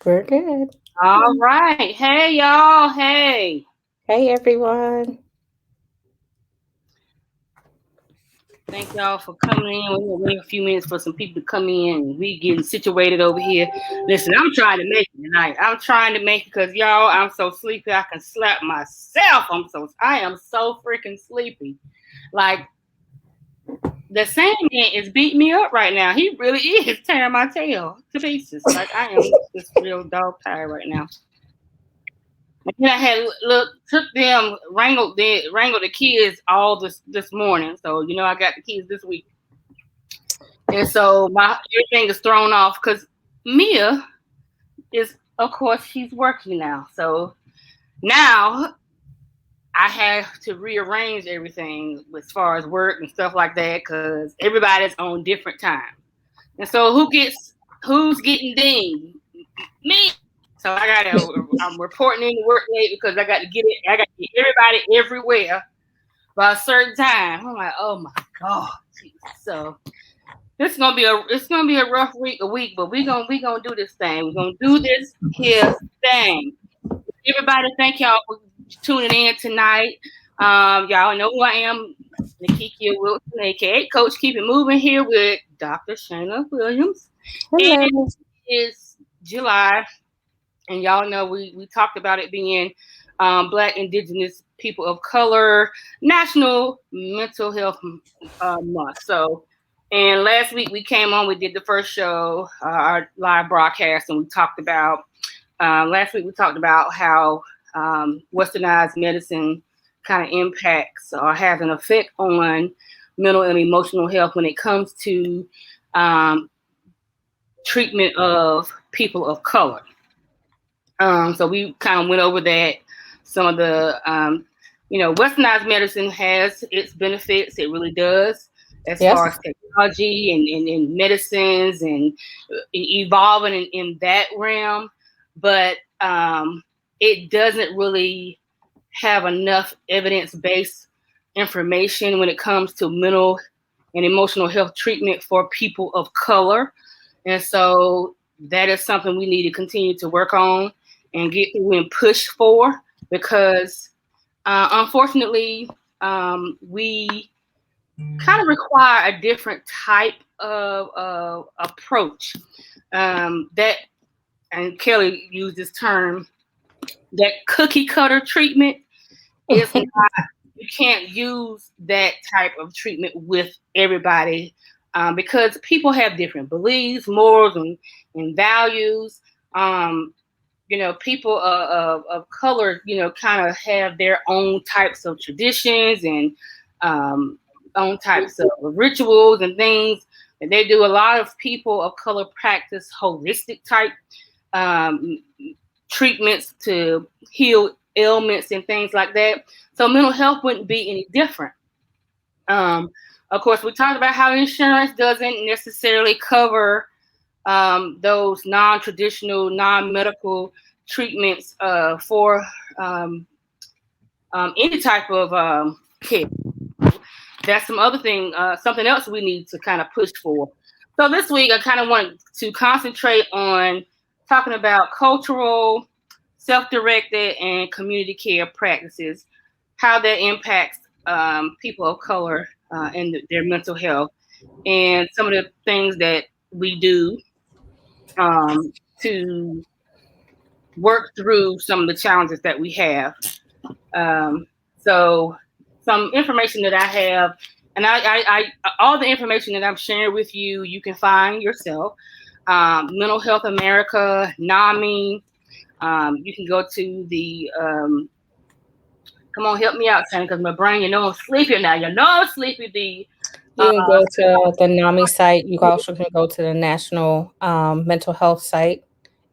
We're good. All right. Hey, y'all. Hey. Hey, everyone. Thank y'all for coming in. We're going to wait a few minutes for some people to come in and we getting situated over here. Listen, I'm trying to make it tonight. I'm trying to make it because, y'all, I'm so sleepy I can slap myself. I am so freaking sleepy. Like, the Sandman is beating me up right now. He really is tearing my tail to pieces. Like, I am just real dog tired right now. And then I had took them wrangled the kids all this morning. So I got the kids this week, and so my everything is thrown off because Mia is, of course, she's working now. So now I have to rearrange everything as far as work and stuff like that because everybody's on different time. And so who's getting dinged? Me. So I'm reporting in to work late because I got to get everybody everywhere by a certain time. I'm like, oh my God. So it's gonna be a rough week, but we gonna do this thing. We're gonna do this here thing. Everybody, thank y'all for tuning in tonight. Y'all know who I am, Nakikia Wilson, aka Coach Keep It Moving, here with Dr. Shayna Williams. And Hello. it's July, and y'all know we talked about it being Black, Indigenous, People of Color National Mental Health Month. So, and last week we came on, we did the first show, our live broadcast, and we talked about last week we talked about how westernized medicine kind of impacts or has an effect on mental and emotional health when it comes to um, treatment of people of color. So we kind of went over that. Some of the, westernized medicine has its benefits. It really does, as far Yes. as technology and medicines and evolving in that realm. But it doesn't really have enough evidence-based information when it comes to mental and emotional health treatment for people of color. And so that is something we need to continue to work on and get through and push for because unfortunately, we kind of require a different type of approach. That, and Kelly used this term, that cookie cutter treatment is not, you can't use that type of treatment with everybody because people have different beliefs, morals, and values. Um, people of color, kind of have their own types of traditions and um, own types of rituals and things that they do. A lot of people of color practice holistic type um, treatments to heal ailments and things like that. So mental health wouldn't be any different. Um, of course, we talked about how insurance doesn't necessarily cover those non-traditional, non-medical treatments for any type of care. That's some other thing, something else we need to kind of push for. So this week, I kind of want to concentrate on talking about cultural, self-directed, and community care practices, how that impacts people of color and their mental health, and some of the things that we do to work through some of the challenges that we have. Um, so, some information that I have, and I all the information that I'm sharing with you, you can find yourself. Mental Health America, NAMI. You can go to the come on, help me out, Shannon, because my brain, I'm sleepy now. I'm sleepy. The You can go to the NAMI site. You also can go to the National Mental Health site,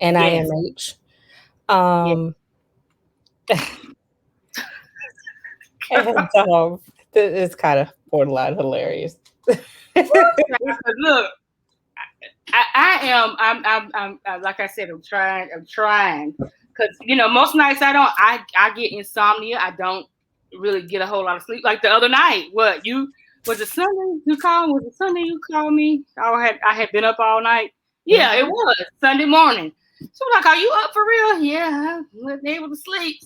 yes, NIMH. yes. Um, and it's kind of borderline hilarious. Look, I am. I'm like I said. I'm trying. Because most nights I get insomnia. I don't really get a whole lot of sleep. Like the other night. What you was it Sunday? You called? Was it Sunday you called me? I had been up all night. Yeah, it Mhm. was Sunday morning. She was like, "Are you up for real?" Yeah, I wasn't able to sleep.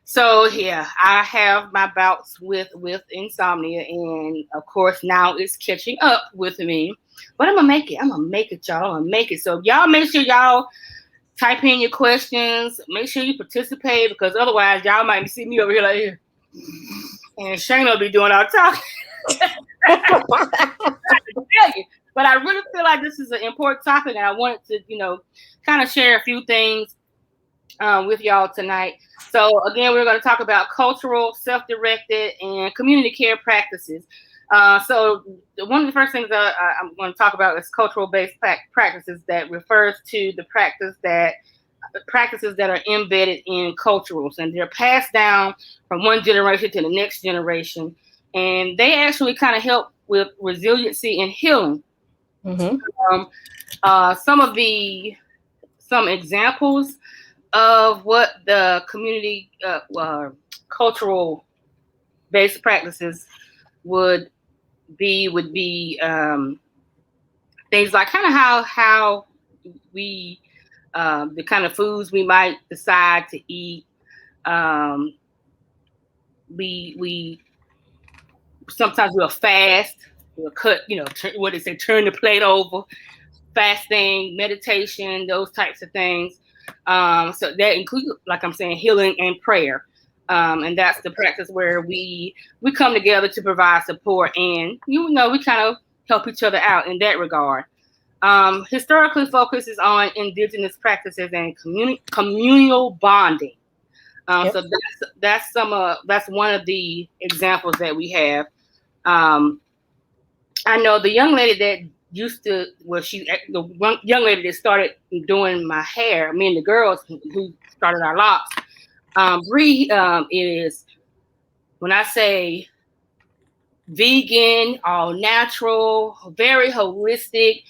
So yeah, I have my bouts with insomnia, and of course now it's catching up with me. But I'm gonna make it. I'm gonna make it, y'all. I'm gonna make it. So y'all make sure y'all type in your questions. Make sure you participate, because otherwise y'all might see me over here like here. And Shane will be doing our talking. But I really feel like this is an important topic, and I wanted to, kind of share a few things with y'all tonight. So again, we're going to talk about cultural, self-directed, and community care practices. So one of the first things I'm going to talk about is cultural-based practices, that refers to the practices that are embedded in cultures, and they're passed down from one generation to the next generation, and they actually kind of help with resiliency and healing. Mm-hmm. Some examples of what the community cultural based practices would be things like kind of how we the kind of foods we might decide to eat. We sometimes we'll fast, we'll cut, what they say, turn the plate over, fasting, meditation, those types of things. So that includes, like I'm saying, healing and prayer. And that's the practice where we come together to provide support, and we kind of help each other out in that regard. Historically focuses on indigenous practices and communal bonding. Yep. So that's one of the examples that we have. I know the young lady that the young lady that started doing my hair, me and the girls who started our locks. Bree is, when I say vegan, all natural, very holistic,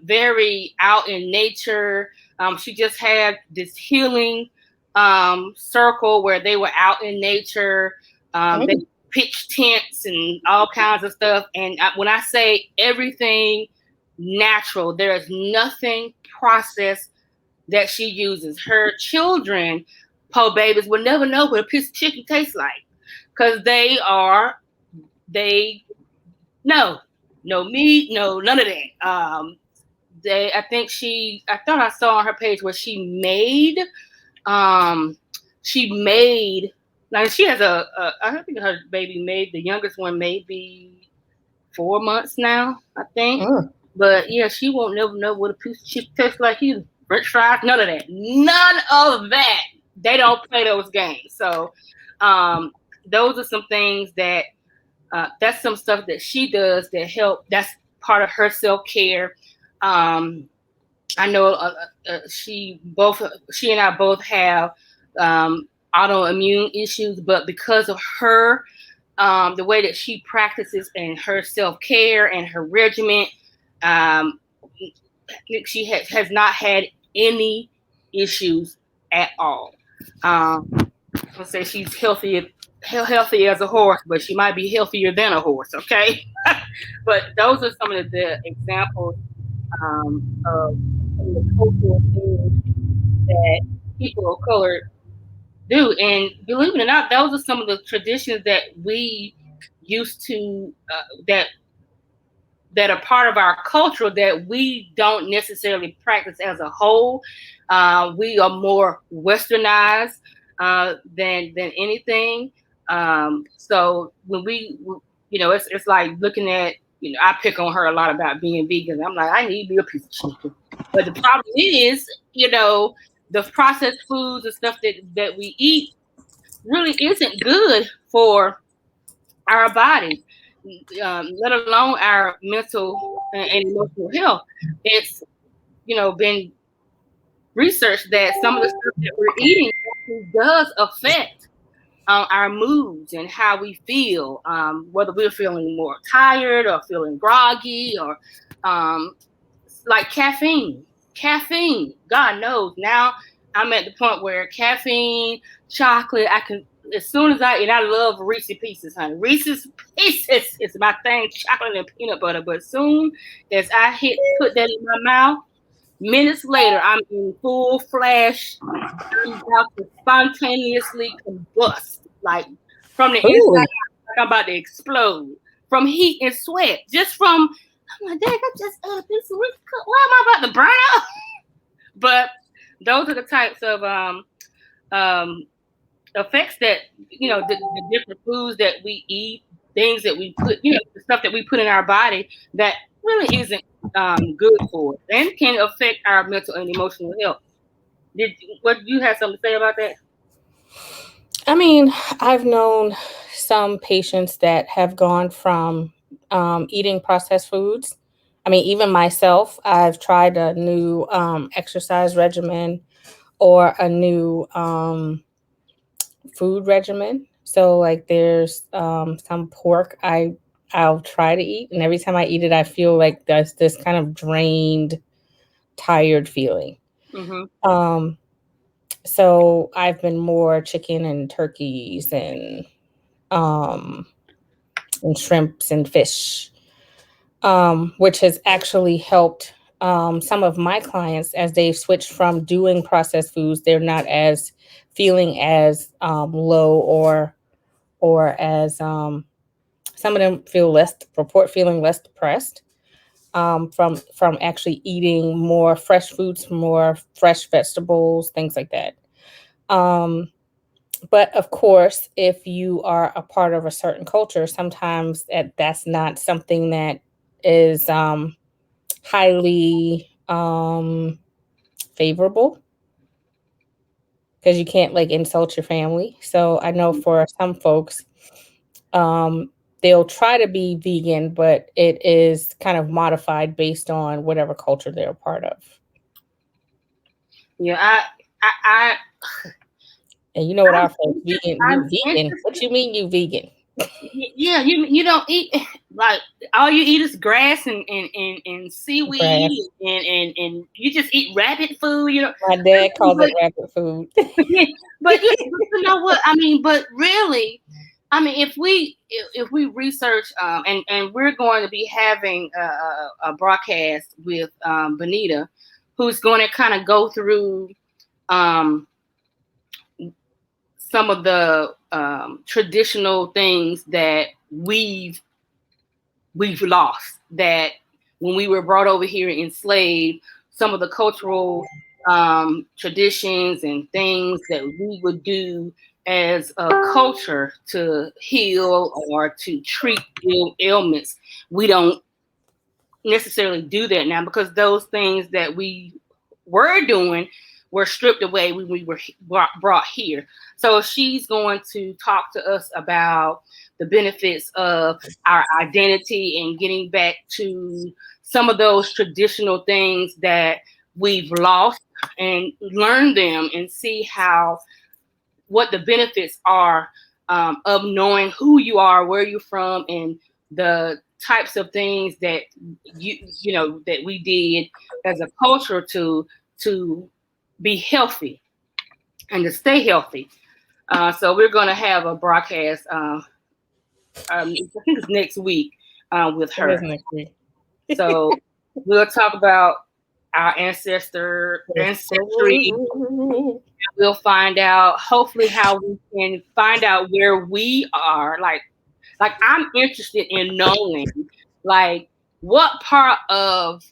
very out in nature. She just had this healing circle where they were out in nature. They pitch tents and all kinds of stuff. And when I say everything natural, there is nothing processed that she uses. Her children, po babies, will never know what a piece of chicken tastes like, because no meat, no none of that. I thought I saw on her page where she made like, she has I think her baby the youngest one may be 4 months now, I think. But yeah, she won't never know what a piece of chicken tastes like either. French fries, none of that. None of that. They don't play those games. So those are some things that that's some stuff that she does that help. That's part of her self-care. I know she and I both have autoimmune issues, but because of her, the way that she practices and her self-care and her regimen, she has not had any issues at all. I'll say she's healthy as a horse, but she might be healthier than a horse. Okay. But those are some of the examples of the cultural things that people of color do. And believe it or not, those are some of the traditions that we used to that are part of our culture that we don't necessarily practice as a whole. We are more westernized than anything. So when it's like looking at, I pick on her a lot about being vegan. I'm like, I need me a piece of chicken. But the problem is, the processed foods and stuff that we eat really isn't good for our bodies, let alone our mental and emotional health. It's, been researched that some of the stuff that we're eating does affect our moods and how we feel, whether we're feeling more tired or feeling groggy, or like caffeine. God knows, now I'm at the point where caffeine, chocolate, as soon as I love Reese's Pieces, honey. Reese's Pieces is my thing, chocolate and peanut butter. But soon as I put that in my mouth, Minutes later, I'm in full flash. I'm about to spontaneously combust, like from the inside, Ooh. like I'm about to explode from heat and sweat. Just from, I'm like, dang, I just ate a piece of Reese's Cup. Why am I about to burn up? But those are the types of effects that, the different foods that we eat, things that we put, the stuff that we put in our body that really isn't good for us and can affect our mental and emotional health. What you have something to say about that? I mean, I've known some patients that have gone from eating processed foods. I mean, even myself, I've tried a new exercise regimen or a new food regimen. So, like, there's some pork I'll try to eat, and every time I eat it, I feel like there's this kind of drained, tired feeling. Mm-hmm. So I've been more chicken and turkeys um, and shrimps and fish, which has actually helped some of my clients as they've switched from doing processed foods. They're not as feeling as low or as some of them feel less report feeling less depressed from actually eating more fresh fruits, more fresh vegetables, things like that. Um, but of course, if you are a part of a certain culture, sometimes that's not something that is highly favorable because you can't like insult your family. So I know for some folks, um, they'll try to be vegan, but it is kind of modified based on whatever culture they're a part of. Yeah, I And you know what I'm our folks vegan, I'm you vegan. What interested. you mean you vegan? Yeah, you don't eat like all you eat is grass and seaweed Grass. and you just eat rabbit food, My dad calls it But rabbit food. but you know what I mean. But really, I mean, if we research and we're going to be having a broadcast with Benita, who's going to kind of go through um some of the traditional things that we've lost, that when we were brought over here enslaved, some of the cultural traditions and things that we would do as a culture to heal or to treat ailments, we don't necessarily do that now because those things that we were doing were stripped away when we were brought here. So she's going to talk to us about the benefits of our identity and getting back to some of those traditional things that we've lost and learn them and see what the benefits are of knowing who you are, where you're from, and the types of things that that we did as a culture to be healthy and to stay healthy. So we're going to have a broadcast. I think it's next week with It is her. next week. So we'll talk about our ancestry. We'll find out hopefully how we can find out where we are. Like I'm interested in knowing like what part of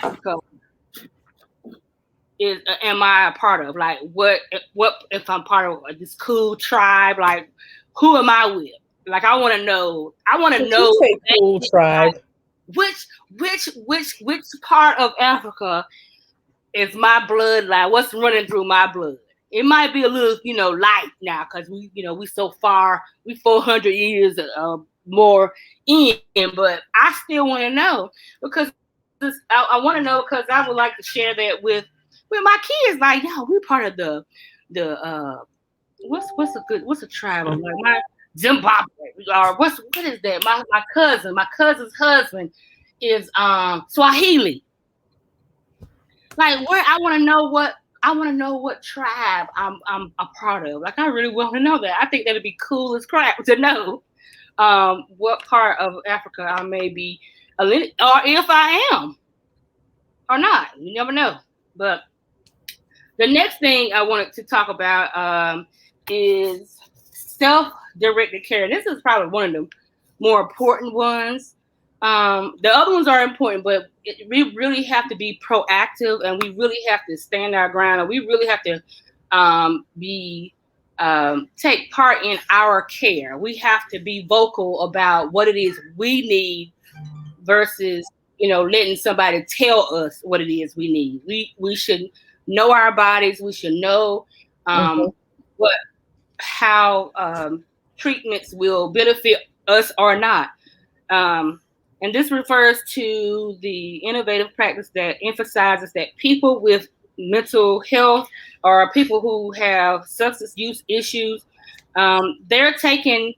Africa am I a part of? Like what if I'm part of this cool tribe? Like who am I with? Like I want to know. I want to Did you know say cool tribe? which part of Africa is my bloodline? What's running through my blood? It might be a little, light now because we so far, we 400 years more in, but I still want to know because I want to know because I would like to share that with my kids. Like, yo, we part of the what's a tribe? Like my Zimbabwe or what is that? My cousin's husband is Swahili. Like where I want to know what tribe I'm a part of. Like I really want to know that. I think that'd be cool as crap to know what part of Africa I may be or if I am. or not. You never know. But the next thing I wanted to talk about is self-directed care. This is probably one of the more important ones. The other ones are important, but we really have to be proactive, and we really have to stand our ground, and we really have to take part in our care. We have to be vocal about what it is we need versus letting somebody tell us what it is we need. We should know our bodies. We should know how treatments will benefit us or not. And this refers to the innovative practice that emphasizes that people with mental health or people who have substance use issues, they're taking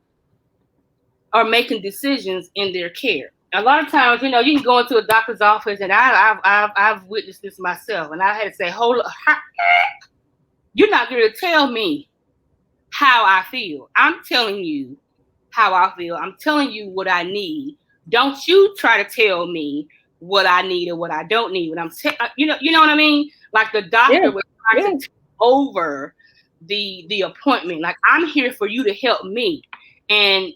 or making decisions in their care. A lot of times, you can go into a doctor's office, and I've witnessed this myself, and I had to say, hold up, you're not going to tell me how I feel. I'm telling you how I feel. I'm telling you what I need. Don't you try to tell me what I need or what I don't need. When you know what I mean? Like the doctor was trying to take over the appointment. Like, I'm here for you to help me, and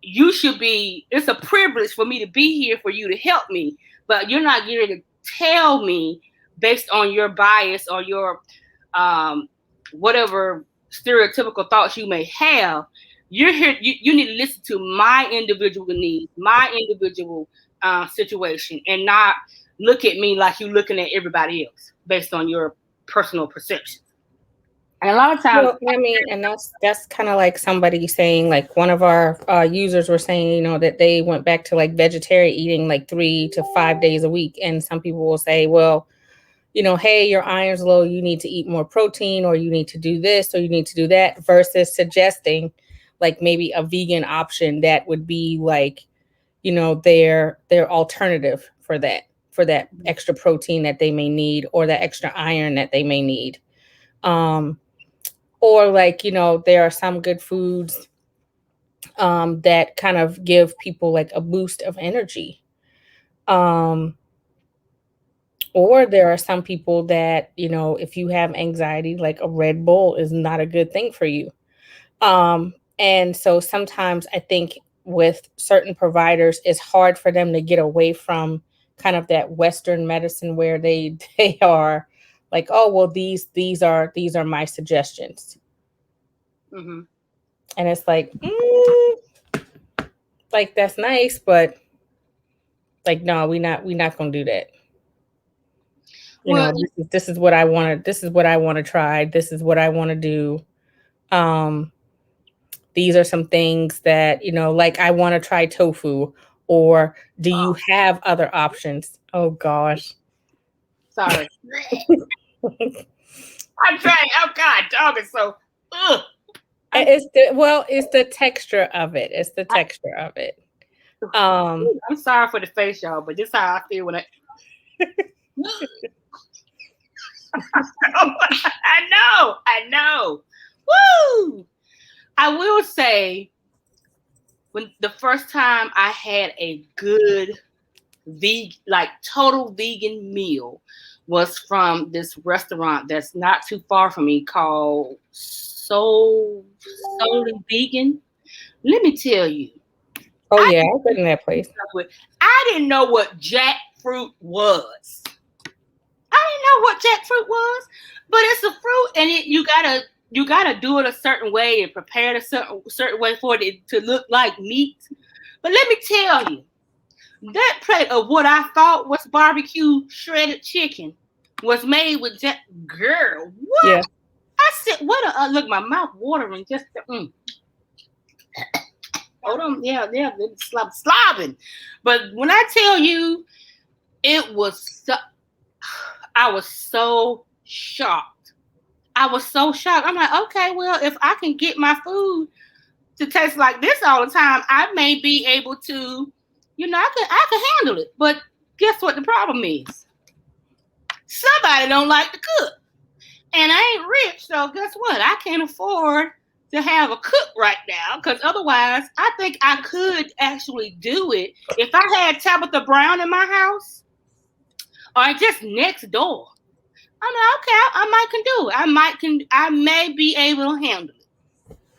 you should be. It's a privilege for me to be here for you to help me, but you're not here to tell me based on your bias or your whatever stereotypical thoughts you may have. You're here. You need to listen to my individual needs, my individual situation, and not look at me like you're looking at everybody else based on your personal perceptions. And a lot of times, and that's kind of like somebody saying, like one of our users were saying, that they went back to like vegetarian eating like 3 to 5 days a week, and some people will say, well, hey, your iron's low, you need to eat more protein, or you need to do this, or you need to do that, versus suggesting like maybe a vegan option that would be like, their alternative for that extra protein that they may need, or that extra iron that they may need. Or like, there are some good foods that kind of give people like a boost of energy. Or there are some people that, if you have anxiety, like a Red Bull is not a good thing for you. And so sometimes I think with certain providers, it's hard for them to get away from kind of that Western medicine where they are like, oh, well, these are my suggestions. Mm-hmm. And it's like, like, that's nice, but like, no, we're not going to do that. This is what I want to, try. This is what I want to do. These are some things that, like I want to try tofu, or do you have other options? Oh gosh. Sorry. I'm trying. Oh God, dog is so. Ugh. It's the texture of it. It's the texture of it. I'm sorry for the face, y'all, but this is how I feel when I. I know. Woo! I will say, when the first time I had a good total vegan meal was from this restaurant that's not too far from me called Solely Vegan. Let me tell you. Oh yeah, I've been in that place. I didn't know what jackfruit was. I didn't know what jackfruit was, but it's a fruit, and you gotta do it a certain way and prepare it a certain way for it to look like meat. But let me tell you, that plate of what I thought was barbecue shredded chicken was made with girl. What? Yeah. I said, what? Look, my mouth watering just. Hold on, yeah, slobbing. But when I tell you, it was. I was so shocked. I'm like, okay, well, if I can get my food to taste like this all the time, I may be able to, I can handle it. But guess what the problem is? Somebody don't like to cook. And I ain't rich, so guess what? I can't afford to have a cook right now, because otherwise I think I could actually do it. If I had Tabitha Brown in my house, or just next door. I'm like, okay, I may be able to handle it.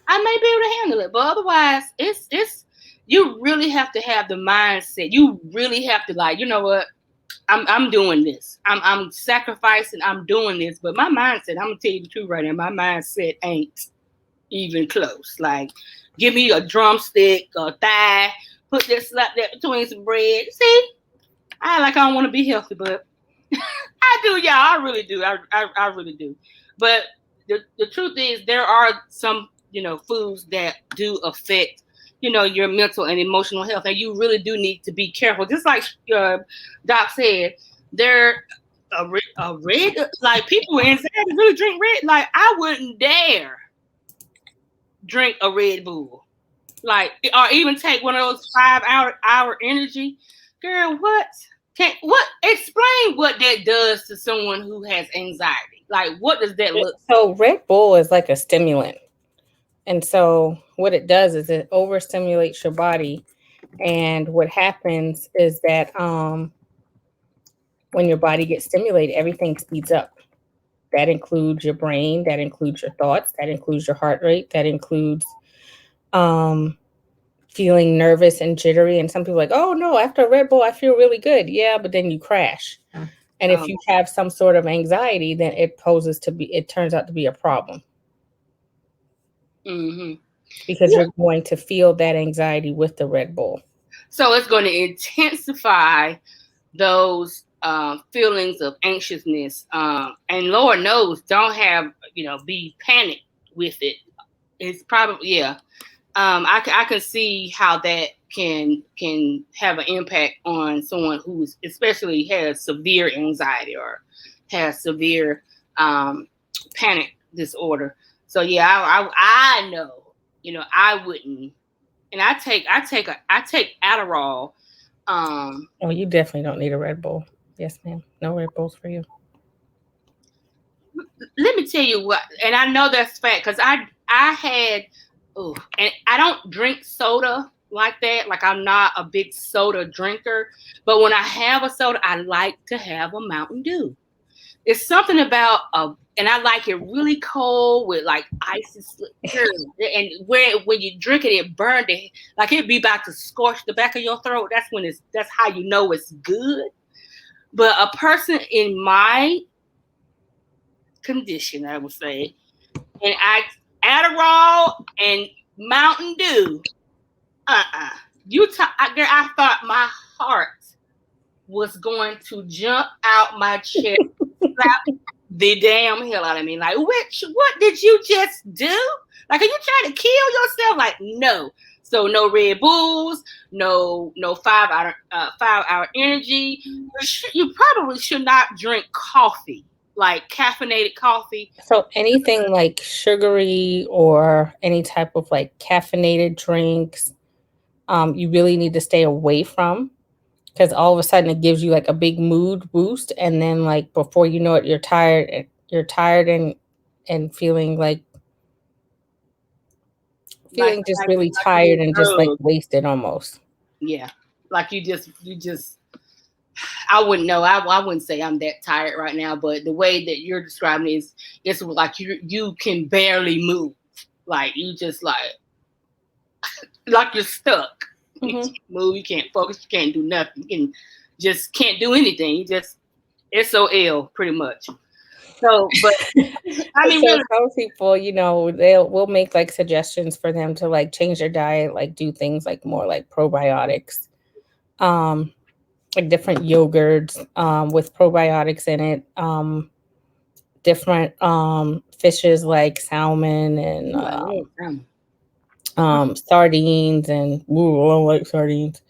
I may be able to handle it, but otherwise, it's you really have to have the mindset. You really have to, like, you know what? I'm doing this. I'm sacrificing. I'm doing this. But my mindset, I'm gonna tell you the truth right now. My mindset ain't even close. Like, give me a drumstick, a thigh, put this slap that between some bread. See, I don't want to be healthy, but I do, y'all. I really do. I really do. But the truth is, there are some, foods that do affect, your mental and emotional health, and you really do need to be careful. Just like Doc said, there a red, like, people in anxiety really drink red. Like, I wouldn't dare drink a Red Bull, like, or even take one of those 5-hour energy. Girl, what? Explain what that does to someone who has anxiety. Like, what does that look? So Red Bull is like a stimulant. And so what it does is it overstimulates your body. And what happens is that when your body gets stimulated, everything speeds up. That includes your brain, that includes your thoughts, that includes your heart rate, that includes feeling nervous and jittery. And some people are like, oh no, after a Red Bull, I feel really good. Yeah, but then you crash. And if you have some sort of anxiety, then it turns out to be a problem. Mm-hmm. Because you're going to feel that anxiety with the Red Bull. So it's going to intensify those feelings of anxiousness. And Lord knows, don't have, be panicked with it. It's probably, yeah. I can see how that can have an impact on someone who's especially has severe anxiety or has severe panic disorder. So yeah, I know, I wouldn't, and I take Adderall. Oh, you definitely don't need a Red Bull. Yes, ma'am. No Red Bulls for you. Let me tell you what, and I know that's fact because I had, and I don't drink soda like that. Like, I'm not a big soda drinker, but when I have a soda, I like to have a Mountain Dew. It's something about and I like it really cold with like icy and when you drink it, it burned it, like it'd be about to scorch the back of your throat. That's how you know it's good. But a person in my condition, I would say, and Adderall and Mountain Dew, I thought my heart was going to jump out my chest, slap the damn hell out of me. Like, what did you just do? Like, are you trying to kill yourself? Like, no. So no Red Bulls, no 5-hour energy. You probably should not drink coffee, like caffeinated coffee. So anything like sugary or any type of like caffeinated drinks, you really need to stay away from, because all of a sudden it gives you like a big mood boost, and then like before you know it, you're tired and feeling just really tired and just like wasted almost. Yeah, like you just. I wouldn't know. I wouldn't say I'm that tired right now, but the way that you're describing it it's like you can barely move. Like, you just like you're stuck. Mm-hmm. You can't move, you can't focus, you can't do nothing. You can't do anything. You just SOL pretty much. So, but I mean, so some people, we'll make like suggestions for them to like change their diet, like do things like more like probiotics, like different yogurts with probiotics in it, different fishes like salmon and sardines, and I don't like sardines.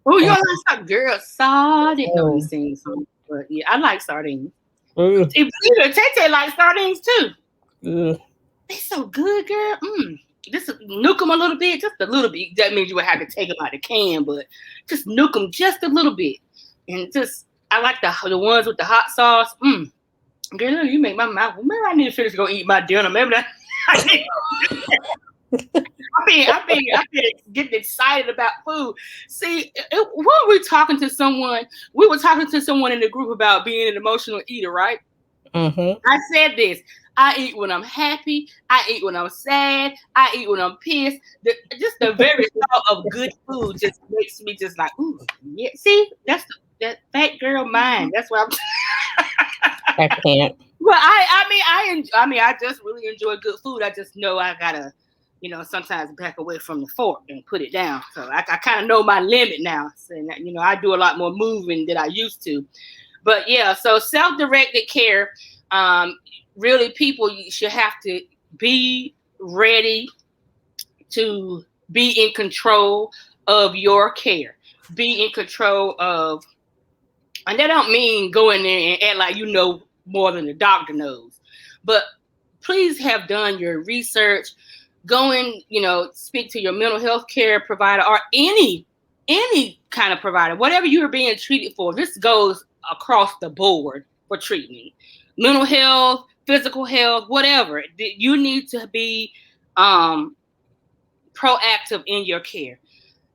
Oh, you don't like girl sardines? No, you've seen some, but yeah, I like sardines. Tay likes sardines too. They're so good, girl. Just nuke them a little bit, just a little bit. That means you would have to take them out of the can, but just nuke them just a little bit. And I like the ones with the hot sauce. Girl, you make my mouth. Maybe I need to finish go eat my dinner. Maybe that. I've been getting excited about food. See, when we were talking to someone, we were talking to someone in the group about being an emotional eater, right? Mm-hmm. I said this. I eat when I'm happy. I eat when I'm sad. I eat when I'm pissed. Just the very thought of good food just makes me just like, ooh, yeah. See, that's that fat girl mind. That's what I'm. I can't. Well, I mean, I just really enjoy good food. I just know I gotta, sometimes back away from the fork and put it down. So I kind of know my limit now. So, I do a lot more moving than I used to. But yeah, so self-directed care, really, people should have to be ready to be in control of your care. Be in control of, and that don't mean go in there and act like you know more than the doctor knows, but please have done your research. Go in, speak to your mental health care provider or any kind of provider, whatever you are being treated for. This goes across the board for treatment, mental health, physical health, whatever. You need to be proactive in your care,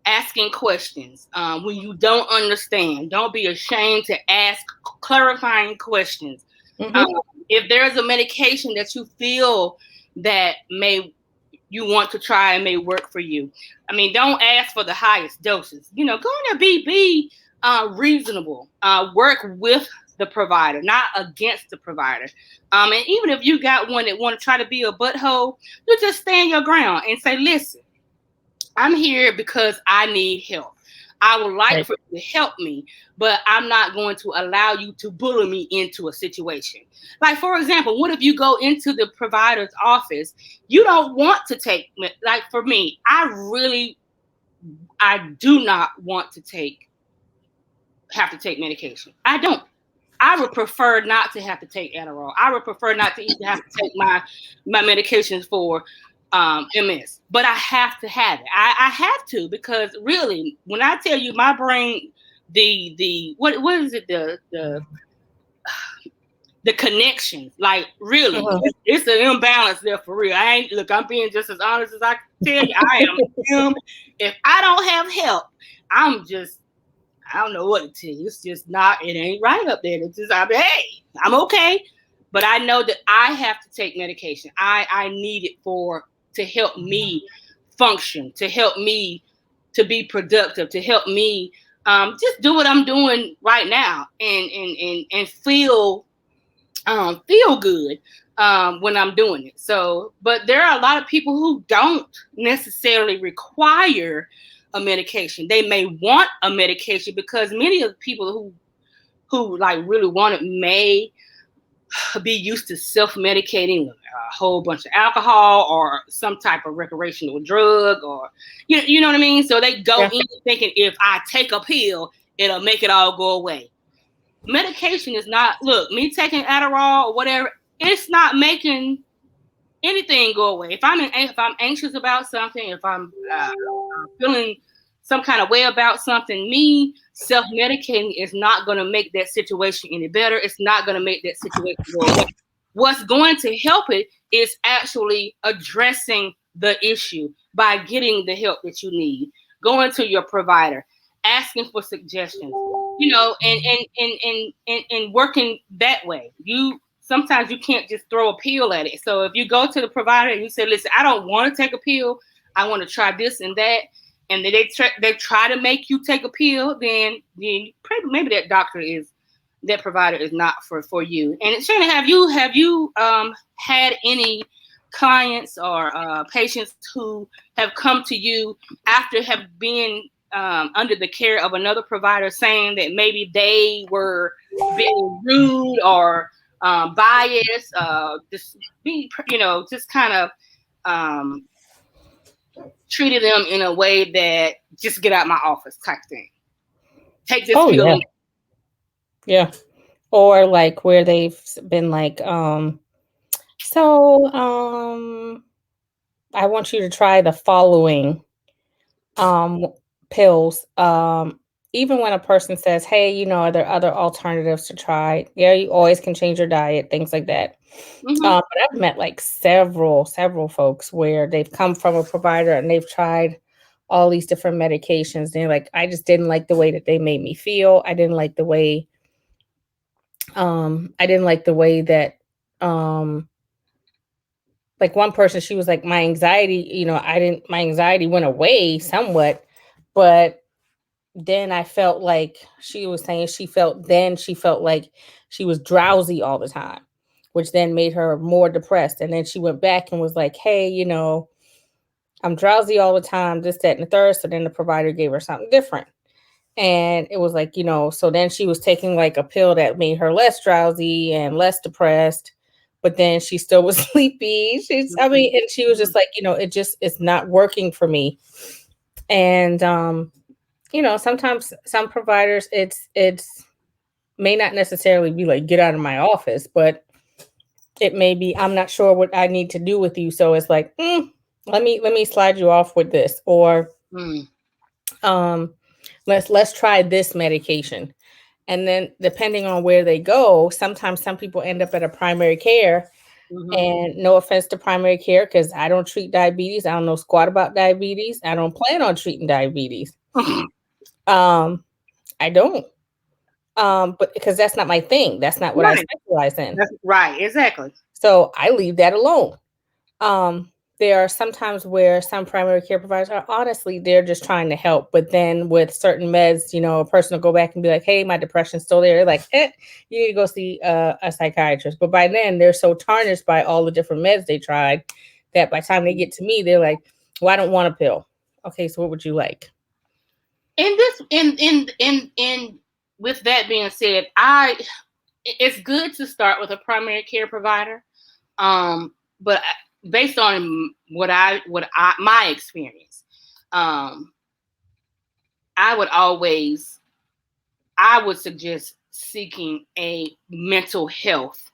asking questions when you don't understand. Don't be ashamed to ask clarifying questions. Mm-hmm. If there's a medication that you feel that you want to try and may work for you, I mean, don't ask for the highest doses. Go in there, be reasonable. Work with the provider, not against the provider. And even if you got one that want to try to be a butthole, you just stand your ground and say, listen, I'm here because I need help. I would like for you to help me, but I'm not going to allow you to bully me into a situation. Like, for example, what if you go into the provider's office? You don't want to take, like for me, I do not want to have to take medication. I don't. I would prefer not to have to take Adderall. I would prefer not to even have to take my medications for MS, but I have to have it. I have to, because really, when I tell you my brain, what is it, the connections, like really, it's an imbalance there for real. I'm being just as honest as I can tell you. I am. If I don't have help, I don't know what to tell you. It's just not, it ain't right up there. It's just, hey, I'm okay. But I know that I have to take medication. I need it to help me function, to help me to be productive, to help me just do what I'm doing right now and feel good when I'm doing it. So, but there are a lot of people who don't necessarily require a medication. They may want a medication because many of the people who like really want it may be used to self-medicating with a whole bunch of alcohol or some type of recreational drug, or you know what I mean? So they go in thinking, if I take a pill, it'll make it all go away. Medication is not, look, me taking Adderall or whatever, it's not making anything go away. If I'm anxious about something, if I'm feeling some kind of way about something, me self-medicating is not going to make that situation any better. It's not going to make that situation go away. What's going to help it is actually addressing the issue by getting the help that you need, going to your provider, asking for suggestions, and working that way. Sometimes you can't just throw a pill at it. So if you go to the provider and you say, listen, I don't want to take a pill, I want to try this and that, and they try to make you take a pill, then maybe that provider is not for you. And Shannon, have you had any clients or patients who have come to you after have been under the care of another provider, saying that maybe they were being rude or biased, just kind of treated them in a way that just get out my office type thing? Take this pill. Yeah. Or like where they've been like, so I want you to try the following pills. even when a person says, "Hey, are there other alternatives to try?" Yeah, you always can change your diet, things like that. Hmm. But I've met like several folks where they've come from a provider and they've tried all these different medications. They're like, I just didn't like the way that they made me feel. I didn't like the way that um like one person, she was like, my anxiety, my anxiety went away somewhat, but then I felt like she was saying she felt like she was drowsy all the time, which then made her more depressed. And then she went back and was like, hey, I'm drowsy all the time, this, that, and the third. So then the provider gave her something different. And it was like, so then she was taking like a pill that made her less drowsy and less depressed, but then she still was sleepy. And she was just like, it's not working for me. And sometimes some providers, it's may not necessarily be like get out of my office, but it may be I'm not sure what I need to do with you. So it's like, let me slide you off with this, or Mm. um, let's try this medication. And then depending on where they go, sometimes some people end up at a primary care. Hmm. And no offense to primary care, because I don't treat diabetes. I don't know squat about diabetes. I don't plan on treating diabetes. Um, I don't. But because that's not my thing. That's not what I Right. specialize in. That's right. Exactly. So I leave that alone. Um, there are some times where some primary care providers are honestly, they're just trying to help. But then with certain meds, a person will go back and be like, hey, my depression's still there. They're like, you need to go see a psychiatrist. But by then they're so tarnished by all the different meds they tried that by the time they get to me, they're like, well, I don't want a pill. Okay, so what would you like? And this, in with that being said, it's good to start with a primary care provider. But based on my experience, um, I would always, I would suggest seeking a mental health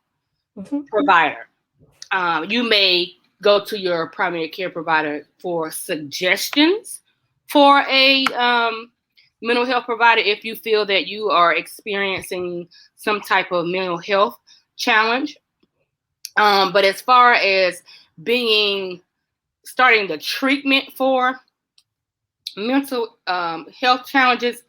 Mhm. provider. You may go to your primary care provider for suggestions for a mental health provider if you feel that you are experiencing some type of mental health challenge. But as far as being starting the treatment for mental health challenges,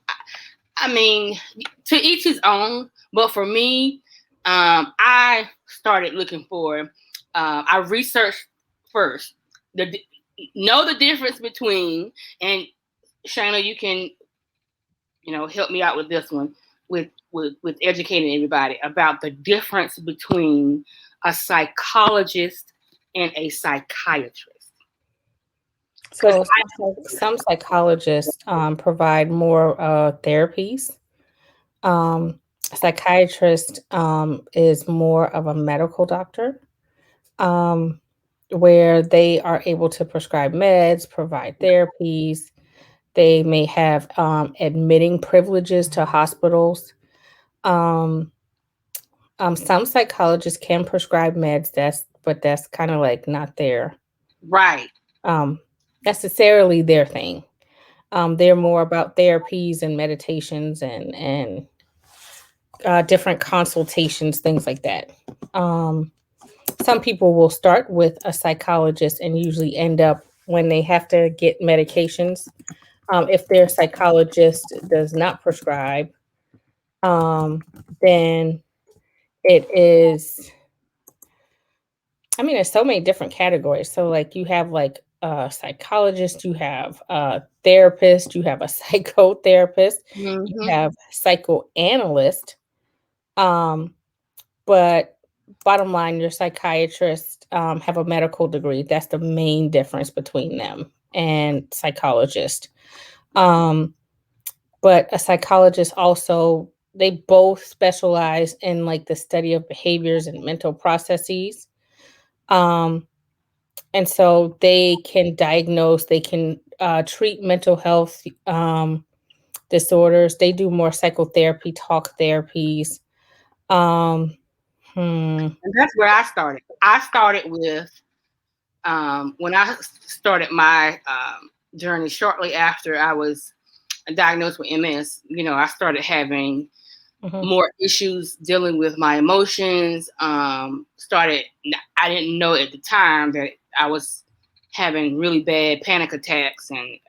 I mean, to each his own. But for me, I started looking for. I researched first. The know the difference between, and Shana, you can help me out with this one, with educating everybody about the difference between a psychologist and a psychiatrist. Because So some psychologists provide more therapies. A psychiatrist is more of a medical doctor, um, where they are able to prescribe meds, provide therapies. They may have admitting privileges to hospitals. Um, some psychologists can prescribe meds. That's kind of like not their right, um, necessarily their thing. They're more about therapies and meditations and different consultations, things like that. Um, some people will start with a psychologist and usually end up when they have to get medications. If their psychologist does not prescribe, then it is, I mean, there's so many different categories. So, like, you have like a psychologist, you have a therapist, you have a psychotherapist, you mm-hmm. have psychoanalyst. Um, but bottom line, your psychiatrists have a medical degree. That's the main difference between them and psychologist. Um, but a psychologist also, they both specialize in like the study of behaviors and mental processes. Um, and so they can diagnose, they can treat mental health disorders. They do more psychotherapy, talk therapies. Um, hmm. And that's where I started. I started with when I started my journey shortly after I was diagnosed with MS, I started having Mhm. more issues dealing with my emotions. I didn't know at the time that I was having really bad panic attacks, and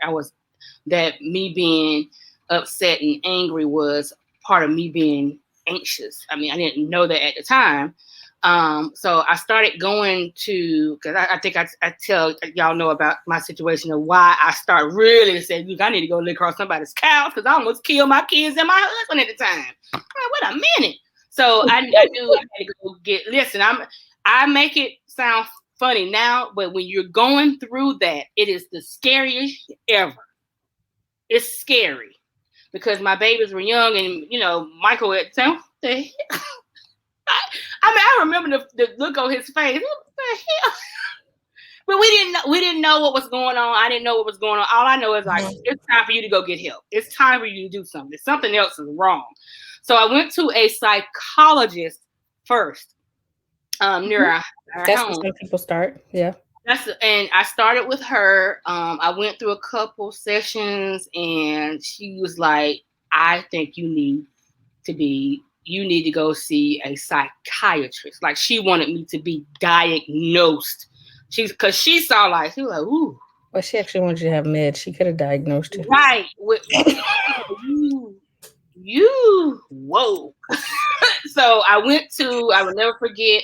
that me being upset and angry was part of me being anxious. I mean, I didn't know that at the time. So I started going to, because I think I tell y'all know about my situation of why I start really saying, look, I need to go live across somebody's couch because I almost killed my kids and my husband at the time. I'm like, wait a minute. So I knew I had to go listen, I make it sound funny now, but when you're going through that, it is the scariest ever. It's scary because my babies were young, and Michael at the time, the hell? I remember the look on his face. What the hell? But we didn't know what was going on. I didn't know what was going on. All I know is like, it's time for you to go get help. It's time for you to do something. Something else is wrong. So I went to a psychologist first. Near our That's home. where some people start. Yeah. And I started with her. I went through a couple sessions, and she was like, I think you need to go see a psychiatrist. Like, she wanted me to be diagnosed. Because she was like, ooh. Well, she actually wanted you to have meds. She could have diagnosed you. Right. You, whoa. So I will never forget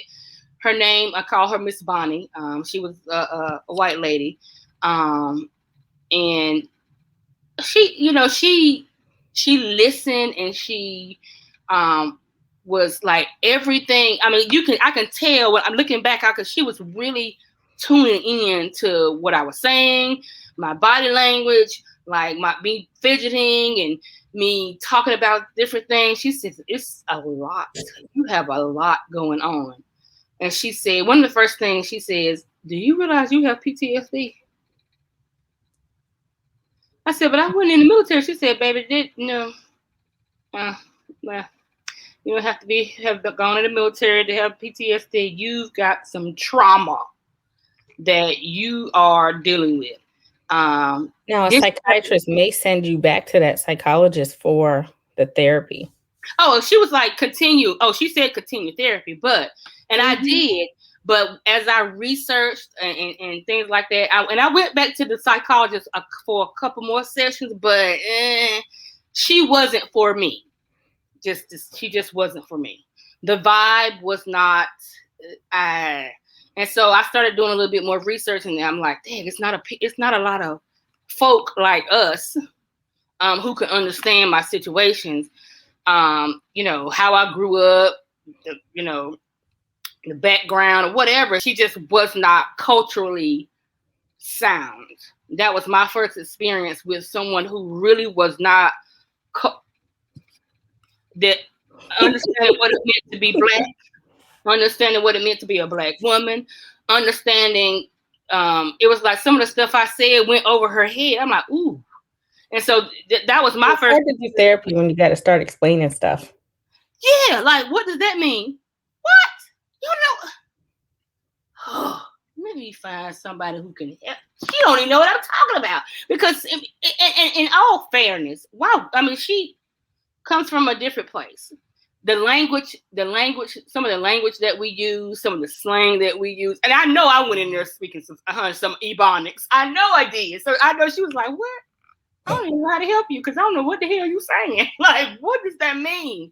her name. I call her Miss Bonnie. She was a white lady. And she listened, and she was like everything. I mean, I can tell when I'm looking back, because she was really tuning in to what I was saying, my body language, like me fidgeting and me talking about different things. She says, it's a lot. You have a lot going on. And she said, one of the first things she says, do you realize you have PTSD? I said, but I went in the military. She said, baby, well, you don't have to have gone in the military to have PTSD. You've got some trauma that you are dealing with. Now, a psychiatrist may send you back to that psychologist for the therapy. Oh, she was like, continue. Oh, she said continue therapy, and I did. But as I researched and things like that, I went back to the psychologist for a couple more sessions, but she wasn't for me. She just wasn't for me. The vibe was not. And so I started doing a little bit more research, and I'm like, dang, it's not a lot of folk like us who can understand my situations. How I grew up, the background or whatever. She just was not culturally sound. That was my first experience with someone who really was not that understanding what it meant to be Black, understanding what it meant to be a Black woman, understanding it was like some of the stuff I said went over her head. I'm like, ooh. And so that was my first. Hard to do therapy when you got to start explaining stuff. Yeah, like, what does that mean? What? You know? Oh, let me find somebody who can help. She don't even know what I'm talking about. Because in all fairness, wow, I mean, she comes from a different place. The language, some of the language that we use, some of the slang that we use. And I know I went in there speaking some Ebonics. I know I did. So I know she was like, what? I don't even know how to help you because I don't know what the hell you saying. Like, what does that mean?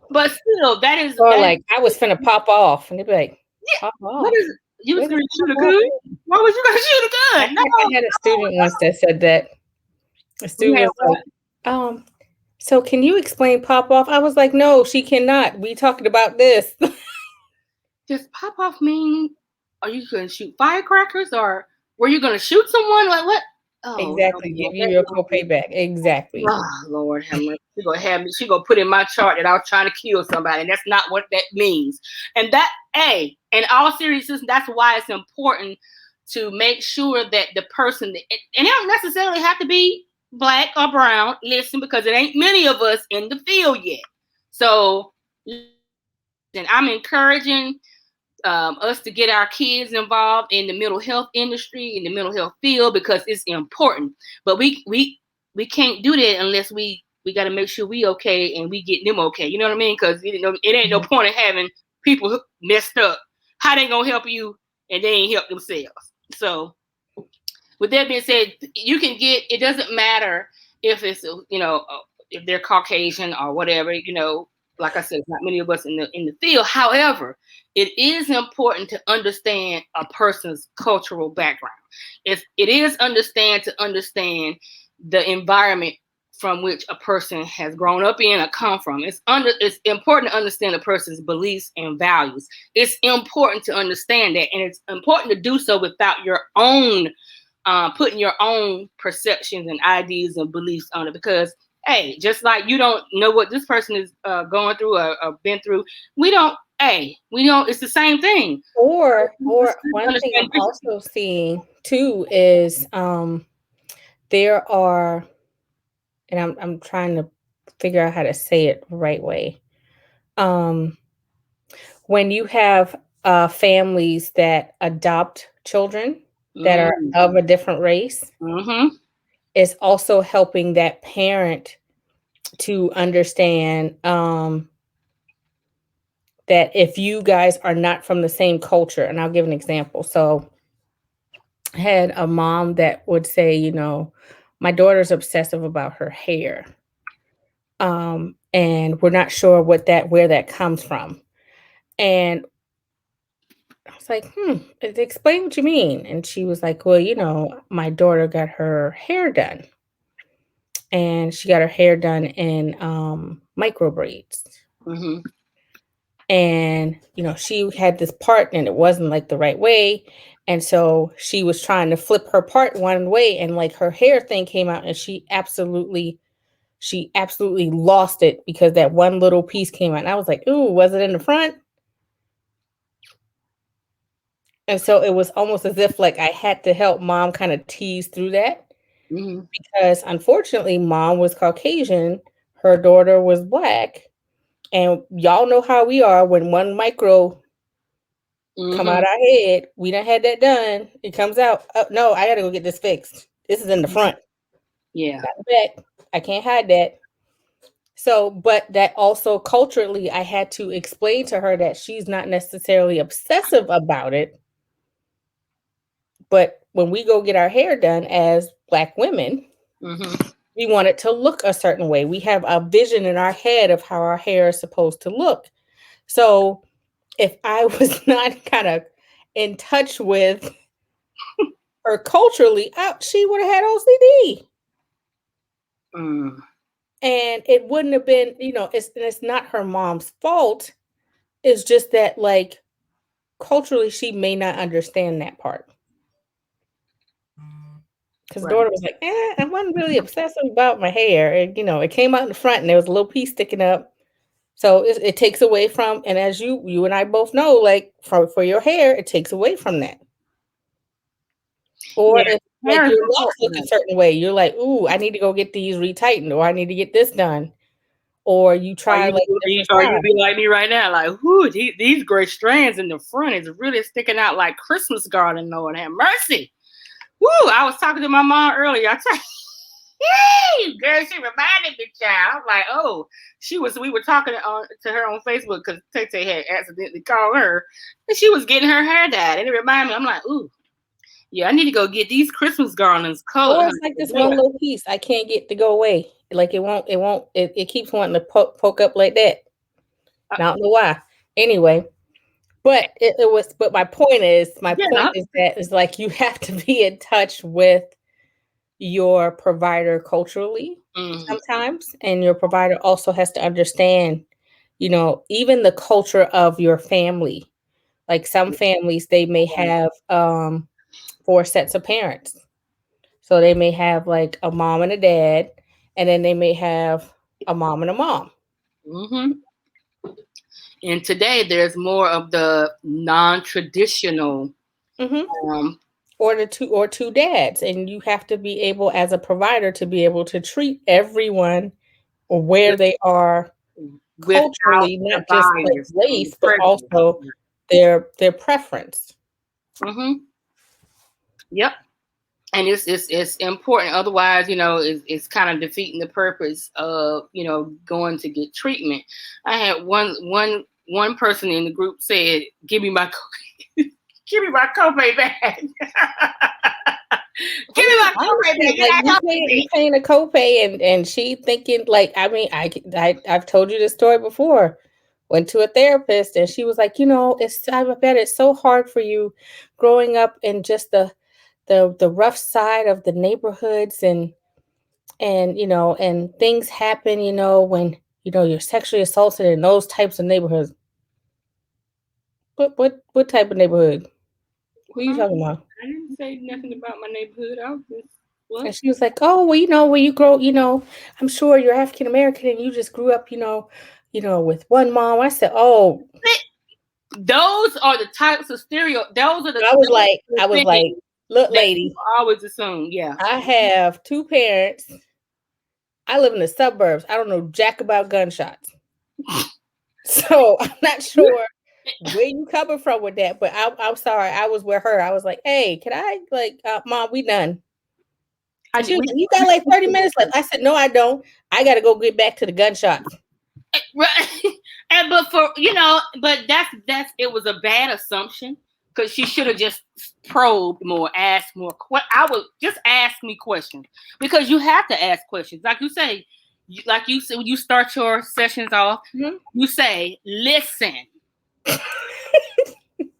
But still, that is. Or like, I was finna pop off. And they'd be like, pop off. What is it? You was going to shoot a gun? Why was you going to shoot a gun? I had a student once that said that. A student was like, so can you explain pop off? I was like, no, she cannot. We talking about this. Does pop off mean, are you going to shoot firecrackers or were you going to shoot someone? Like what? Oh, exactly. Give you your payback. Exactly. Oh, Lord have mercy. She gonna put in my chart that I was trying to kill somebody. And that's not what that means. And in all seriousness, that's why it's important to make sure that the person, and it don't necessarily have to be Black or brown, listen, because it ain't many of us in the field yet. So, and I'm encouraging us to get our kids involved in the mental health industry, in the mental health field, because it's important. But we we can't do that unless we got to make sure we okay and we get them okay. You know what I mean? Because it ain't no point in having people messed up. How they gonna help you and they ain't help themselves? So, with that being said, you can get. It doesn't matter if it's if they're Caucasian or whatever. Like I said, it's not many of us in the field. However, it is important to understand a person's cultural background. It is to understand the environment from which a person has grown up in or come from. It's important to understand a person's beliefs and values. It's important to understand that, and it's important to do so without your own putting your own perceptions and ideas and beliefs on it. Because hey, just like you don't know what this person is going through or been through, we don't. It's the same thing. Or one thing I'm also seeing too is there are, and I'm trying to figure out how to say it the right way. When you have families that adopt children that are of a different race, it's also helping that parent to understand that if you guys are not from the same culture, and I'll give an example. So I had a mom that would say, my daughter's obsessive about her hair. And we're not sure where that comes from. And I was like, explain what you mean. And she was like, well, my daughter got her hair done. And she got her hair done in micro braids. And, she had this part and it wasn't like the right way. And so she was trying to flip her part one way and like her hair thing came out and she absolutely lost it because that one little piece came out. And I was like, ooh, was it in the front? And so it was almost as if like I had to help mom kind of tease through that. Because unfortunately, mom was Caucasian, her daughter was Black. And y'all know how we are when one micro come out our head. We done had that done. It comes out. Oh, no, I got to go get this fixed. This is in the front. Yeah. Not the back. I can't hide that. So, but that also culturally, I had to explain to her that she's not necessarily obsessive about it. But when we go get our hair done as Black women, we want it to look a certain way. We have a vision in our head of how our hair is supposed to look. So if I was not kind of in touch with her culturally, she would have had OCD. And it wouldn't have been, it's not her mom's fault. It's just that, like, culturally, she may not understand that part. Because the daughter was like, I wasn't really obsessive about my hair. And, it came out in the front and there was a little piece sticking up. So it takes away from, and as you and I both know, like for your hair, it takes away from that. Or if like your locks look a certain way, you're like, ooh, I need to go get these retightened, or I need to get this done. Or you try or you be like me right now, like, whoo, these gray strands in the front is really sticking out like Christmas garden, Lord have mercy. Woo, I was talking to my mom earlier. I tell you, girl, she reminded me, child. I'm like, oh, we were talking to her on Facebook because Tay had accidentally called her, and she was getting her hair dyed. And it reminded me, I'm like, ooh, yeah, I need to go get these Christmas garlands colored. Or it's like this one little piece I can't get to go away. Like it keeps wanting to poke up like that. I don't know why. Anyway, but but my point is that it's like you have to be in touch with your provider culturally sometimes, and your provider also has to understand, even the culture of your family. Like some families, they may have 4 sets of parents. So they may have like a mom and a dad, and then they may have a mom and a mom. And today there's more of the non-traditional, or two dads, and you have to be able, as a provider, to be able to treat everyone where they are culturally, not just like race, but also their preference. Yep. And it's important. Otherwise, it's kind of defeating the purpose of going to get treatment. I had one person in the group said, "Give me my give me my copay back." Give me my copay back. Like you paying a copay, and she thinking like, I mean, I've told you this story before. Went to a therapist, and she was like, I bet it's so hard for you growing up in just the rough side of the neighborhoods, and and things happen, when you're sexually assaulted in those types of neighborhoods. What type of neighborhood? Who are you talking about? I didn't say nothing about my neighborhood. I was just And she was like, "Oh, well, when you grow, I'm sure you're African American and you just grew up, with one mom." I said, "Oh, those are the types of Those are the. I was like, look, lady, I always assume, yeah. I have two parents. I live in the suburbs. I don't know jack about gunshots, so I'm not sure where you coming from with that. But I'm sorry, I was with her. I was like, hey, can I Mom, we done." And she was like, "You got like 30 minutes left." I said, "No, I don't. I got to go get back to the gunshots." Right. But that's it was a bad assumption, because she should have just probed more, asked more. I would just ask me questions, because you have to ask questions. Like you say, when you start your sessions off, you say, "Listen."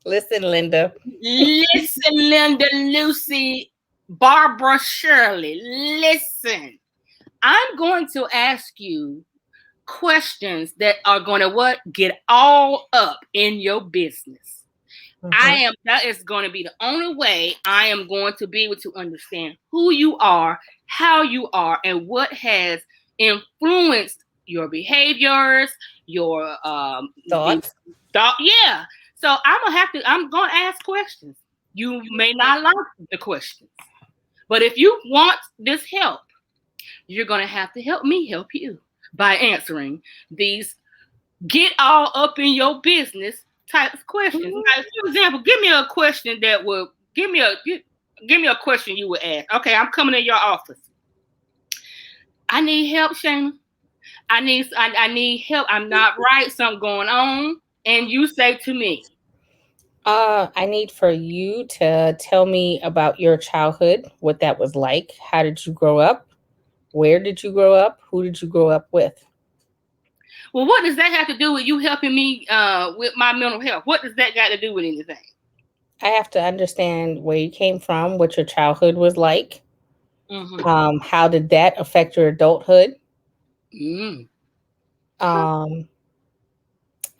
Listen, Linda. Listen, Linda, Lucy, Barbara, Shirley. Listen. I'm going to ask you questions that are going to get all up in your business. That is going to be the only way I am going to be able to understand who you are, how you are, and what has influenced your behaviors, your thoughts. Yeah. So I'm going to ask questions. You may not like the questions, but if you want this help, you're going to have to help me help you by answering these get all up in your business type of questions. Now, for example, give me a question that would give me a question you would ask. Okay, I'm coming in your office. I need help, Shana. I need help. I'm not right. Something going on. And you say to me, I need for you to tell me about your childhood, what that was like. How did you grow up? Where did you grow up? Who did you grow up with? Well, what does that have to do with you helping me with my mental health? What does that got to do with anything? I have to understand where you came from, what your childhood was like. How did that affect your adulthood?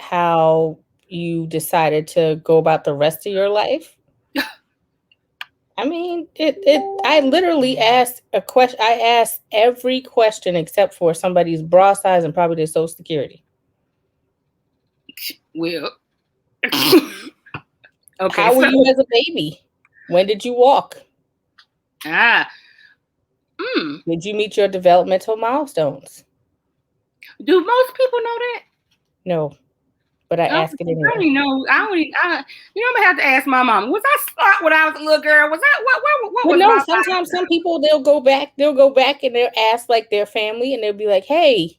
How you decided to go about the rest of your life. I mean, I literally asked a question. I asked every question except for somebody's bra size and probably their social security. Well, okay. How were you as a baby? When did you walk? Did you meet your developmental milestones? Do most people know that? No, but I ask it anyway. I don't know. I'm gonna have to ask my mom. Was I smart when I was a little girl? Was that what was no, sometimes some people they'll go back and they'll ask like their family, and they'll be like, "Hey,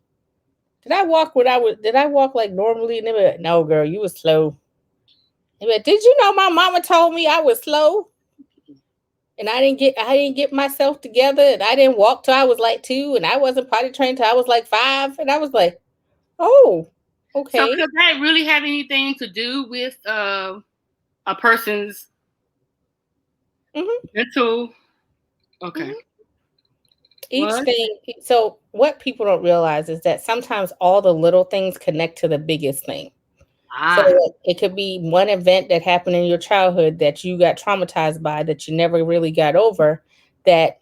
did I walk like normally?" And they'll be like, "No, girl, you was slow." They'll be like, "Did you know my mama told me I was slow? And I didn't get myself together, and I didn't walk till I was like 2, and I wasn't potty trained till I was like 5." And I was like, "Oh, okay." So could that really have anything to do with a person's mental? Okay. Each thing. So what people don't realize is that sometimes all the little things connect to the biggest thing. So it could be one event that happened in your childhood that you got traumatized by, that you never really got over, that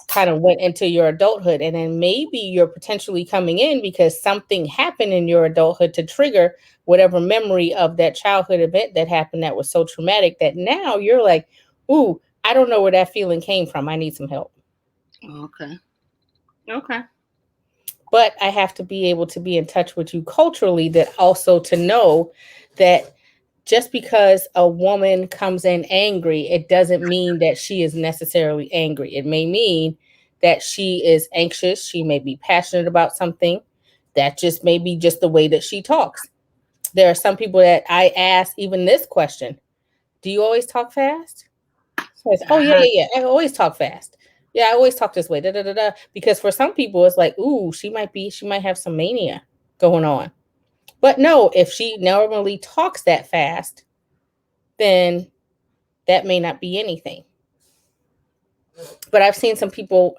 kind of went into your adulthood. And then maybe you're potentially coming in because something happened in your adulthood to trigger whatever memory of that childhood event that happened that was so traumatic that now you're like, ooh, I don't know where that feeling came from. I need some help. Okay. But I have to be able to be in touch with you culturally, that also to know that just because a woman comes in angry, it doesn't mean that she is necessarily angry. It may mean that she is anxious. She may be passionate about something. That just may be just the way that she talks. There are some people that I ask even this question: do you always talk fast? So it's, oh yeah, yeah, yeah. I always talk fast. Yeah, I always talk this way. Da, da, da, da. Because for some people, it's like, ooh, she might have some mania going on. But no, if she normally talks that fast, then that may not be anything. But I've seen some people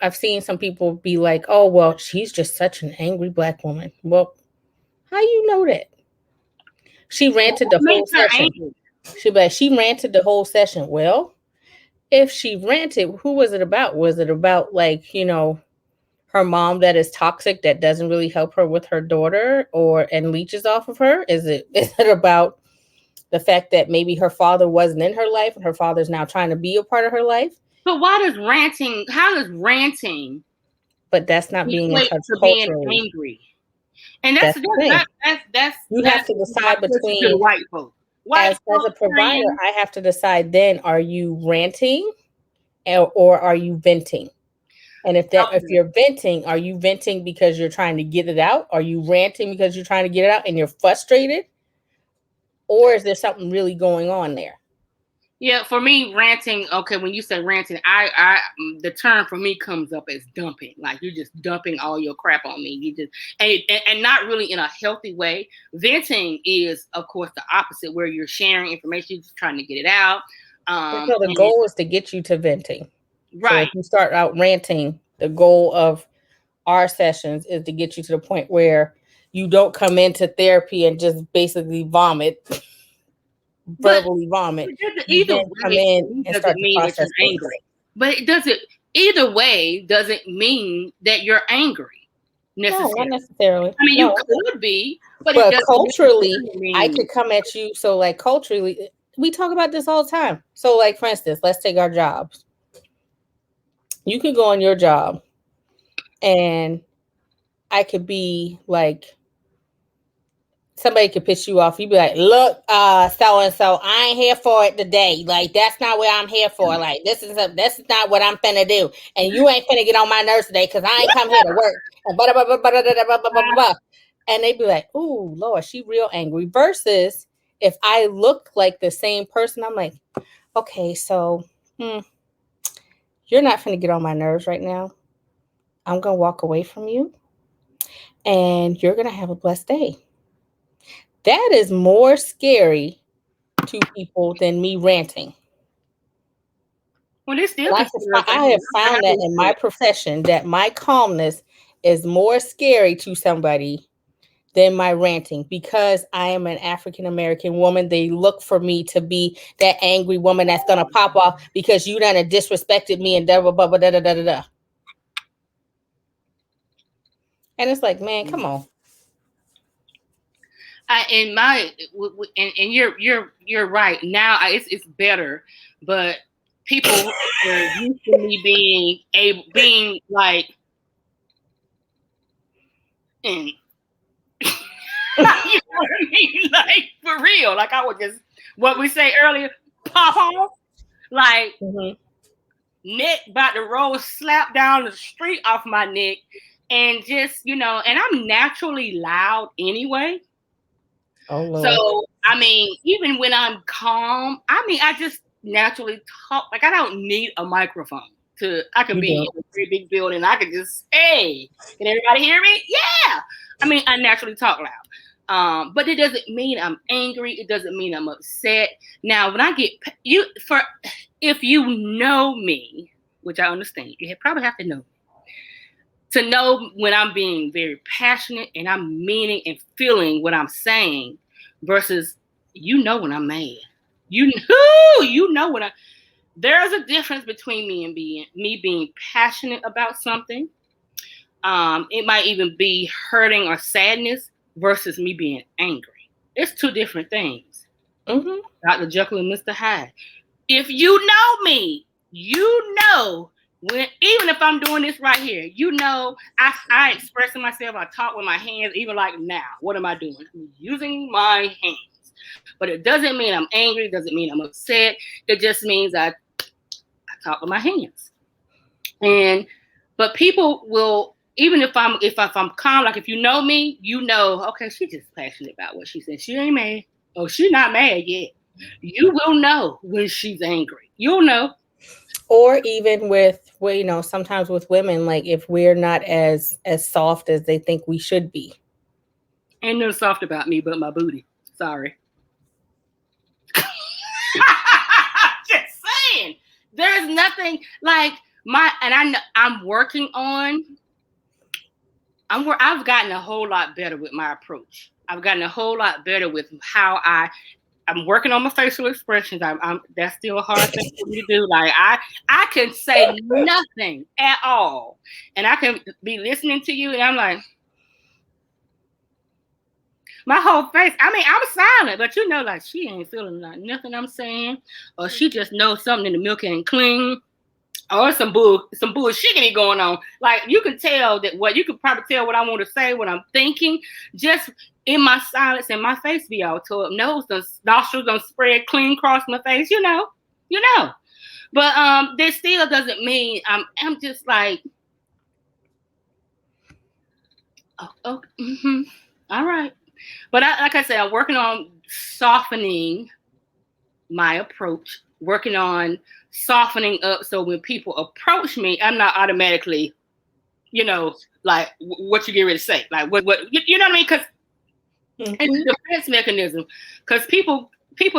be like, oh, well, she's just such an angry black woman. Well, how you know that? She ranted the whole Makes her session. angry. She ranted the whole session. Well, if she ranted, who was it about? Was it about, like, her mom that is toxic, that doesn't really help her with her daughter and leeches off of her? Is it about the fact that maybe her father wasn't in her life and her father's now trying to be a part of her life? But how does ranting But that's not being in equate touch to being culturally. angry? And That's the thing. You have to decide between, white folks. as a provider, I have to decide then, are you ranting or are you venting? And if you're venting, are you venting because you're trying to get it out? Are you ranting because you're trying to get it out and you're frustrated? Or is there something really going on there? Yeah, for me, ranting. Okay, when you say ranting, I the term for me comes up as dumping. Like, you're just dumping all your crap on me. You just and not really in a healthy way. Venting is, of course, the opposite, where you're sharing information, you're just trying to get it out. So the goal is to get you to venting. Right. So if you start out ranting, the goal of our sessions is to get you to the point where you don't come into therapy and just basically vomit. Verbally vomit. Either come in and start to process angry. But either way doesn't mean that you're angry necessarily. No, not necessarily. I mean, you could be, but culturally, I could come at you. So, like, culturally, we talk about this all the time. So, like, for instance, let's take our jobs. You could go on your job and I could be like, somebody could piss you off. You'd be like, look, so and so, I ain't here for it today. Like, that's not what I'm here for. Like, this is not what I'm finna do. And you ain't finna get on my nerves today because I ain't come here to work. And they'd be like, ooh, Lord, she real angry. Versus if I look like the same person, I'm like, okay, so you're not finna get on my nerves right now. I'm gonna walk away from you and you're gonna have a blessed day. That is more scary to people than me ranting. Well, still I have found that in my profession, that my calmness is more scary to somebody than my ranting, because I am an African American woman. They look for me to be that angry woman that's gonna pop off because you done disrespected me and da da da da da da. And it's like, man, come on. And you're right. Now it's better, but people are used to me being like, and you know what I mean? Like, for real. Like, I would just, what we say earlier, pop off, like neck about to roll, slap down the street off my neck, and just, and I'm naturally loud anyway. Oh, Lord. So, I mean, even when I'm calm, I just naturally talk. Like, I don't need a microphone I could be in a very big building. I could just, hey, can everybody hear me? Yeah. I mean, I naturally talk loud. But it doesn't mean I'm angry. It doesn't mean I'm upset. Now, when I get if you know me, which I understand, you probably have to know me, to know when I'm being very passionate and I'm meaning and feeling what I'm saying, versus when I'm mad. There's a difference between me being passionate about something. It might even be hurting or sadness versus me being angry. It's two different things. Dr. Jekyll and Mr. Hyde. If you know me, when, even if I'm doing this right here, I express myself. I talk with my hands. Even like now, what am I doing? I'm using my hands. But it doesn't mean I'm angry. It doesn't mean I'm upset. It just means I talk with my hands. But people will, even if I'm calm, like if you know me, you know, okay, she's just passionate about what she said. She ain't mad. Oh, she's not mad yet. You will know when she's angry. You'll know. Or even with, well, you know, sometimes with women, like if we're not as soft as they think we should be. Ain't nothing soft about me but my booty. Sorry. Just saying. There's nothing like I'm working on. I've gotten a whole lot better with my approach. I've gotten a whole lot better with how I'm working on my facial expressions. That's still a hard thing for me to do. Like I can say nothing at all, and I can be listening to you, and I'm like, my whole face. I mean, I'm silent, but you know, like she ain't feeling like nothing I'm saying, or she just knows something in the milk ain't clean, or some bullshit going on. Like you can tell you could probably tell what I want to say, what I'm thinking, just in my silence, and my face be all tore up, nostrils don't spread clean across my face, you know. But that still doesn't mean I'm just like, oh, mm-hmm. All right. But like I said, I'm working on softening my approach, working on softening up so when people approach me, I'm not automatically, you know, like what you get ready to say. Like what you know what I mean? Because it's a defense mechanism. Because people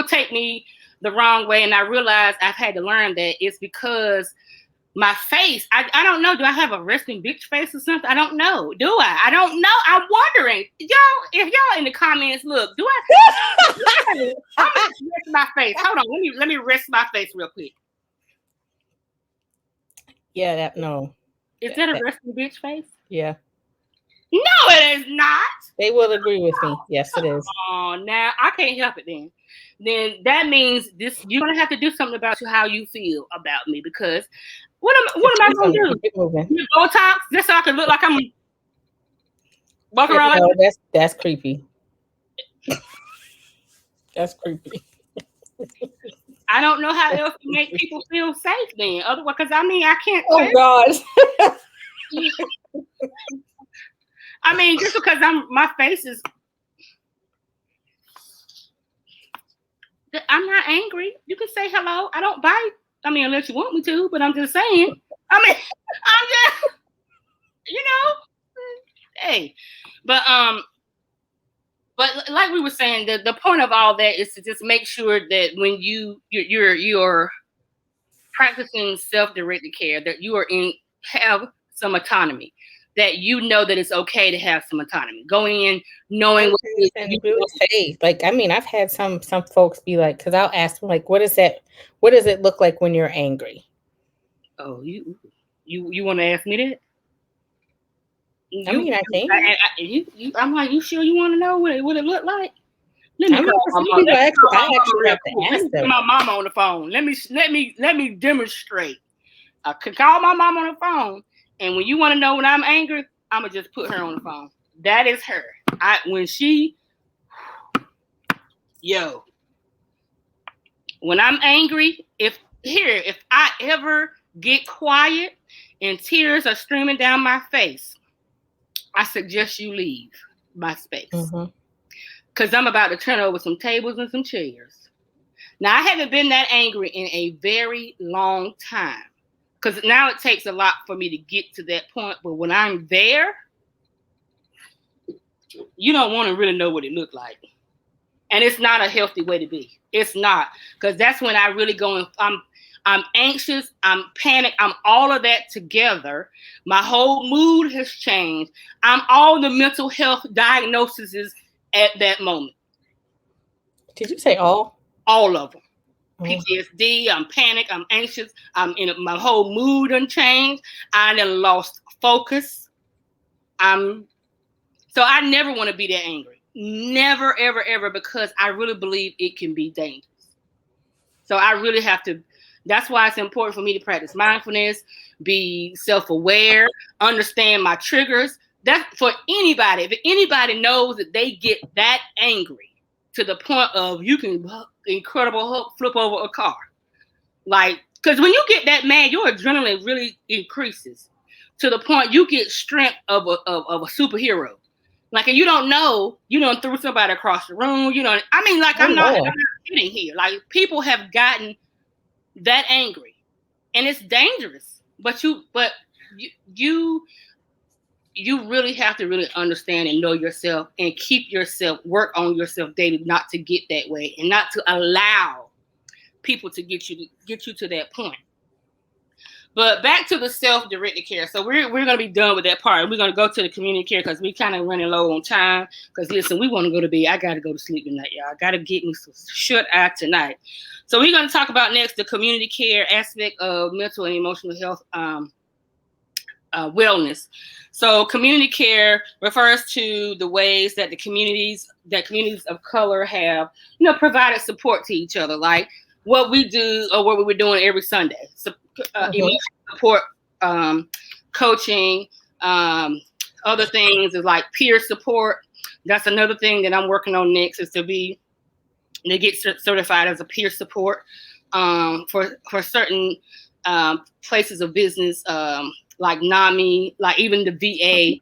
take me the wrong way, and I realize I've had to learn that it's because my face, I don't know. Do I have a resting bitch face or something? I don't know. Do I? I don't know. I'm wondering. Y'all, if y'all in the comments, look, do I? I'm gonna rest my face. Hold on. Let me rest my face real quick. Yeah, no. Is that a resting bitch face? Yeah. No, it is not. They will agree with me. Yes, it is. Oh, now I can't help it then. Then that means you're gonna have to do something about how you feel about me, because what am I gonna do? Botox just so I can look like I'm walking around like that's creepy. That's creepy. I don't know how else to make people feel safe then. Otherwise, because I mean I can't. Oh gosh. I mean, just because my face is, I'm not angry. You can say hello. I don't bite. I mean, unless you want me to, but I'm just saying. I mean, I'm just, you know, hey, but like we were saying, the point of all that is to just make sure that when you're practicing self-directed care, that you have some autonomy, that you know that it's okay to have some autonomy. Going in knowing what it is you really say. Like, I mean, I've had some folks be like, because I'll ask them, like, what does it look like when you're angry? Oh, you want to ask me that? I mean, I think. I'm like, you sure you want to know what it looked like? Let me call my mama on the phone. Let me demonstrate. I can call my mom on the phone, and when you want to know when I'm angry, I'm gonna just put her on the phone. That is her. When I'm angry, if I ever get quiet and tears are streaming down my face, I suggest you leave my space. Because I'm about to turn over some tables and some chairs. Now, I haven't been that angry in a very long time. Because now it takes a lot for me to get to that point. But when I'm there, you don't want to really know what it looked like. And it's not a healthy way to be. It's not. Because that's when I really go and I'm anxious, I'm panicked, I'm all of that together. My whole mood has changed. I'm all the mental health diagnoses at that moment. Did you say all? All of them. PTSD, I'm panicked, I'm anxious, my whole mood unchanged. I done lost focus. So I never want to be that angry. Never, ever, ever, because I really believe it can be dangerous. So I really have to. That's why it's important for me to practice mindfulness, be self-aware, understand my triggers. That's for anybody. If anybody knows that they get that angry, to the point of you can Incredible Hulk flip over a car. Like, because when you get that mad, your adrenaline really increases to the point you get strength of a superhero. Like, and you don't know, you don't threw somebody across the room. You know, I mean, like, I'm not kidding here. Like, people have gotten that angry, and it's dangerous. But you really have to really understand and know yourself and keep yourself, work on yourself daily, not to get that way and not to allow people to get you to that point. But back to the self-directed care. So we're going to be done with that part. We're going to go to the community care because we kind of running low on time. Because listen, we want to go to bed. I got to go to sleep tonight, y'all. I got to get me some shut eye tonight. So we're going to talk about next the community care aspect of mental and emotional health wellness. So community care refers to the ways that communities of color have, provided support to each other, like what we do or what we were doing every Sunday. So, emotional support, coaching, other things is like peer support. That's another thing that I'm working on next is to get certified as a peer support for certain places of business, like NAMI, like even the VA,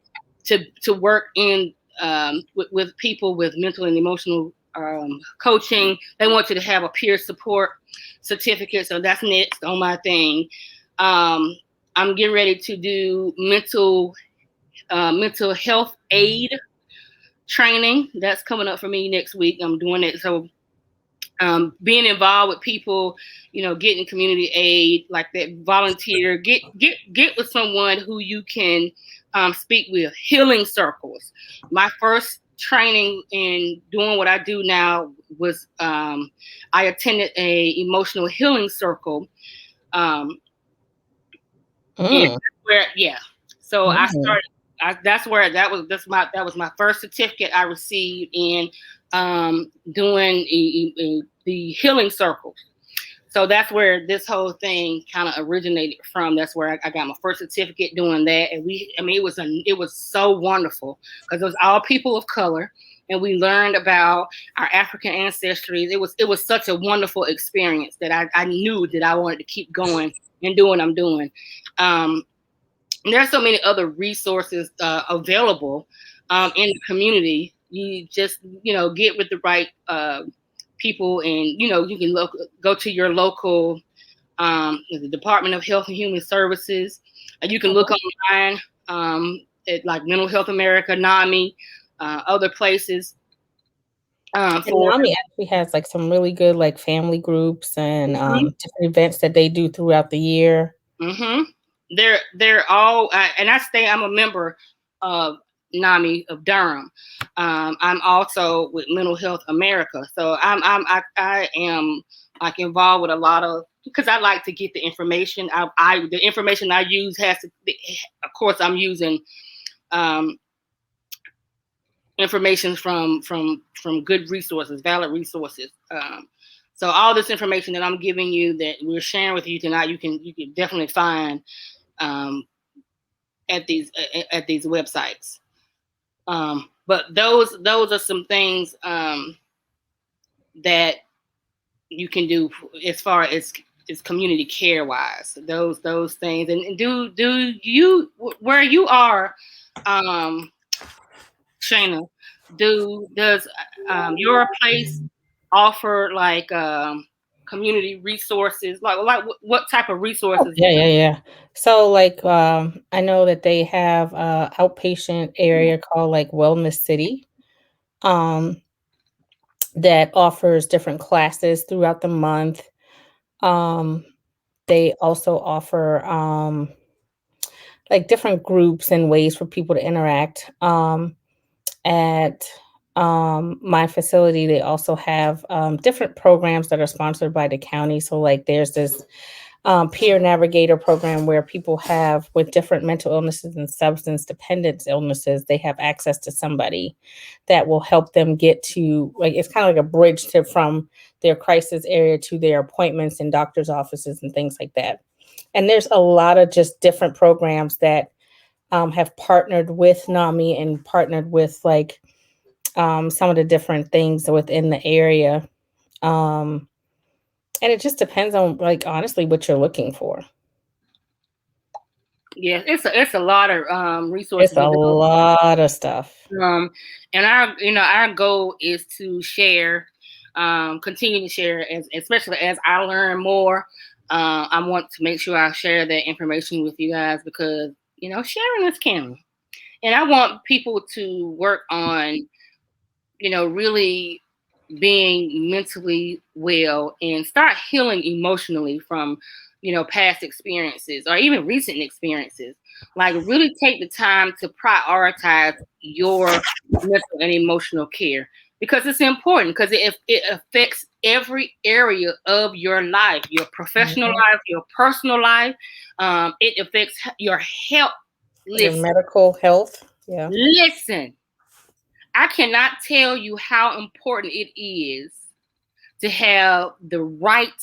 to work in with people with mental and emotional coaching. They want you to have a peer support certificate, so that's next on my thing. I'm getting ready to do mental health aid training. That's coming up for me next week. I'm doing it. So being involved with people, getting community aid like that, volunteer, get with someone who you can speak with. Healing circles. My first training in doing what I do now was I attended a emotional healing circle. So I started. That was my first certificate I received in doing the healing circle. So that's where this whole thing kind of originated from. That's where I got my first certificate doing that. And it was so wonderful because it was all people of color, and we learned about our African ancestry. It was such a wonderful experience that I knew that I wanted to keep going and doing what I'm doing. There are so many other resources available in the community. You just, get with the right people, and, you can go to your local the Department of Health and Human Services. You can look online at like Mental Health America, NAMI, other places. NAMI actually has like some really good like family groups and different events that they do throughout the year. Mm-hmm. They're all, and I'm a member of NAMI of Durham. I'm also with Mental Health America, so I am like involved with a lot of, because I like to get the information. The information I use has to, of course, I'm using information from good resources, valid resources. So all this information that I'm giving you, that we're sharing with you tonight, you can definitely find at these websites. But those are some things that you can do as far as community care wise. Those things, and do you, where you are, Shana, does your place offer like community resources? Like what type of resources? Yeah. So like I know that they have outpatient area called like Wellness City that offers different classes throughout the month. They also offer like different groups and ways for people to interact. At my facility, they also have different programs that are sponsored by the county. So like there's this peer navigator program where people have with different mental illnesses and substance dependence illnesses, they have access to somebody that will help them get to, like, it's kind of like a bridge from their crisis area to their appointments in doctor's offices and things like that. And there's a lot of just different programs that have partnered with NAMI and partnered with like some of the different things within the area. Um, and it just depends on, like, honestly, what you're looking for. Yeah, it's a lot of It's resources a available. lot of stuff. And our goal is to share, continue to share, especially as I learn more. I want to make sure I share that information with you guys because sharing is caring, and I want people to work on really being mentally well and start healing emotionally from past experiences or even recent experiences. Like, really take the time to prioritize your mental and emotional care because it's important, because it affects every area of your life, your professional Mhm. life, your personal life. It affects your health. Your Listen, medical health. Yeah. listen. I cannot tell you how important it is to have the right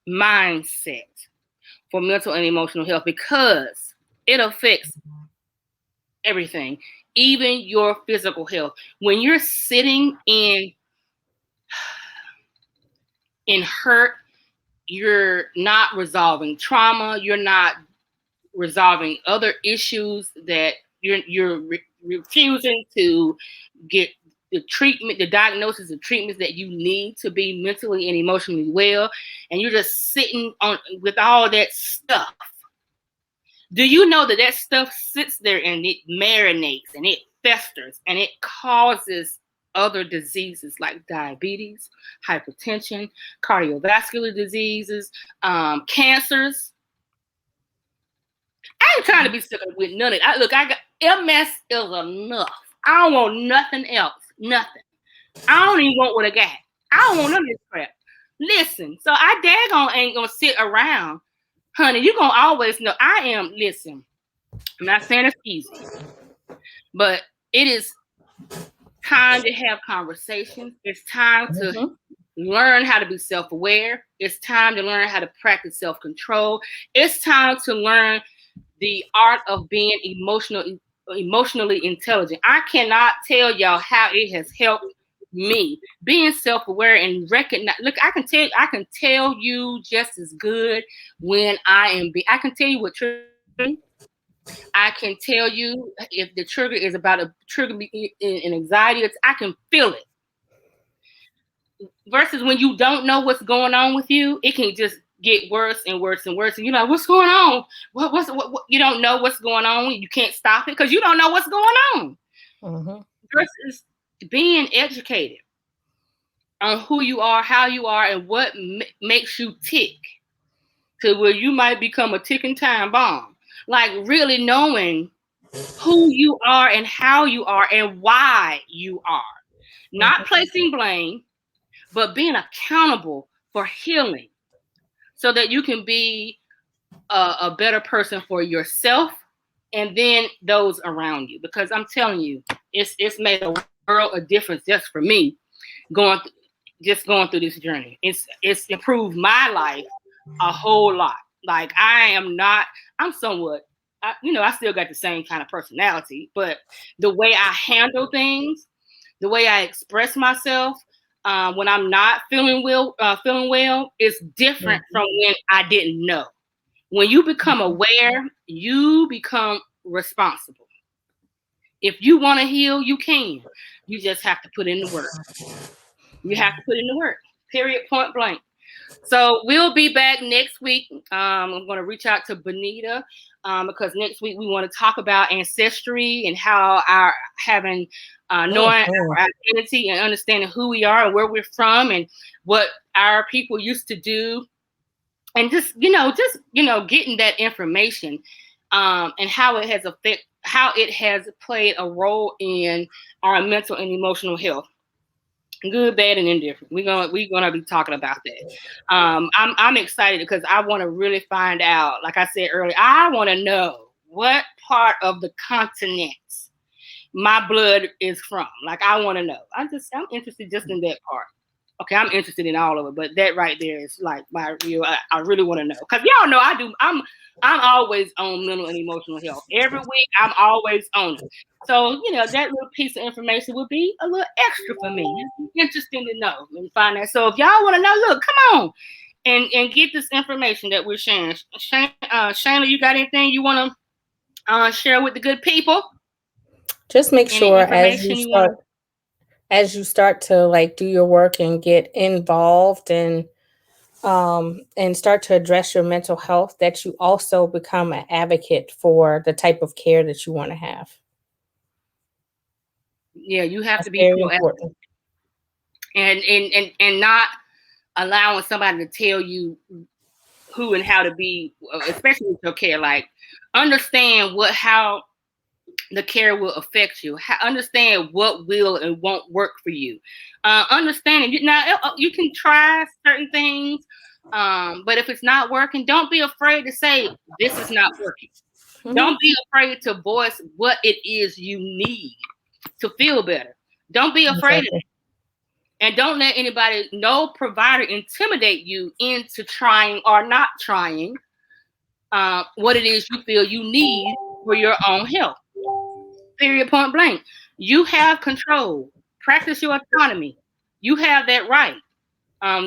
mindset for mental and emotional health because it affects everything, even your physical health. When you're sitting in hurt, you're not resolving trauma, you're not resolving other issues that you're refusing to get the treatment, the diagnosis, the treatments that you need to be mentally and emotionally well, and you're just sitting on with all that stuff. Do you know that stuff sits there and it marinates and it festers and it causes other diseases like diabetes, hypertension, cardiovascular diseases, cancers? I ain't trying to be sick with none of it. Look, I got MS is enough. I don't want nothing else. Nothing. I don't even want what I got. I don't want none of this crap. Listen, so I daggone ain't gonna sit around, honey. You gonna always know I am. Listen, I'm not saying it's easy, but it is time to have conversations. It's time to Mhm. learn how to be self-aware. It's time to learn how to practice self-control. It's time to learn the art of being emotionally intelligent. I cannot tell y'all how it has helped me being self-aware and recognize. Look, I can tell you just as good when I can tell you what trigger me. I can tell you if the trigger is about to trigger me in anxiety. I can feel it. Versus when you don't know what's going on with you, it can just get worse and worse and worse. And you're like, what's going on? What? You don't know what's going on. You can't stop it because you don't know what's going on. Mhm. Versus being educated on who you are, how you are, and what makes you tick to where you might become a ticking time bomb. Like, really knowing who you are and how you are and why you are. Not Mhm. placing blame, but being accountable for healing so that you can be a better person for yourself and then those around you. Because I'm telling you, it's made a world of difference just for me going through this journey. It's improved my life a whole lot. Like, I'm somewhat, I still got the same kind of personality, but the way I handle things, the way I express myself, when I'm not feeling well, is different Mhm. from when I didn't know. When you become aware, you become responsible. If you want to heal, you can. You just have to put in the work. You have to put in the work. Period. Point blank. So we'll be back next week. I'm going to reach out to Benita because next week we want to talk about ancestry and how our having knowing Mhm. our identity and understanding who we are and where we're from and what our people used to do, and just getting that information and how it has played a role in our mental and emotional health. Good, bad, and indifferent. We're gonna be talking about that. I'm excited because I want to really find out. Like I said earlier, I want to know what part of the continent my blood is from. Like, I want to know. I'm interested just in that part. Okay, I'm interested in all of it, but that right there is like my real. I really want to know because y'all know I do. I'm always on mental and emotional health. Every week I'm always on it. So that little piece of information would be a little extra for me. It's interesting to know and find that. So if y'all want to know, look, come on and get this information that we're sharing. Shayla, you got anything you want to share with the good people? Just make sure as you start to like do your work and get involved and start to address your mental health, that you also become an advocate for the type of care that you want to have. Yeah, you have to be very important. And not allowing somebody to tell you who and how to be, especially with your care. Like, understand how the care will affect you. Understand what will and won't work for you. Understanding you can try certain things, but if it's not working, don't be afraid to say this is not working. Mm-hmm. Don't be afraid to voice what it is you need to feel better. Don't be afraid of it. And don't let anybody, no provider, intimidate you into trying or not trying what it is you feel you need for your own health. Period, point blank. You have control. Practice your autonomy. You have that right.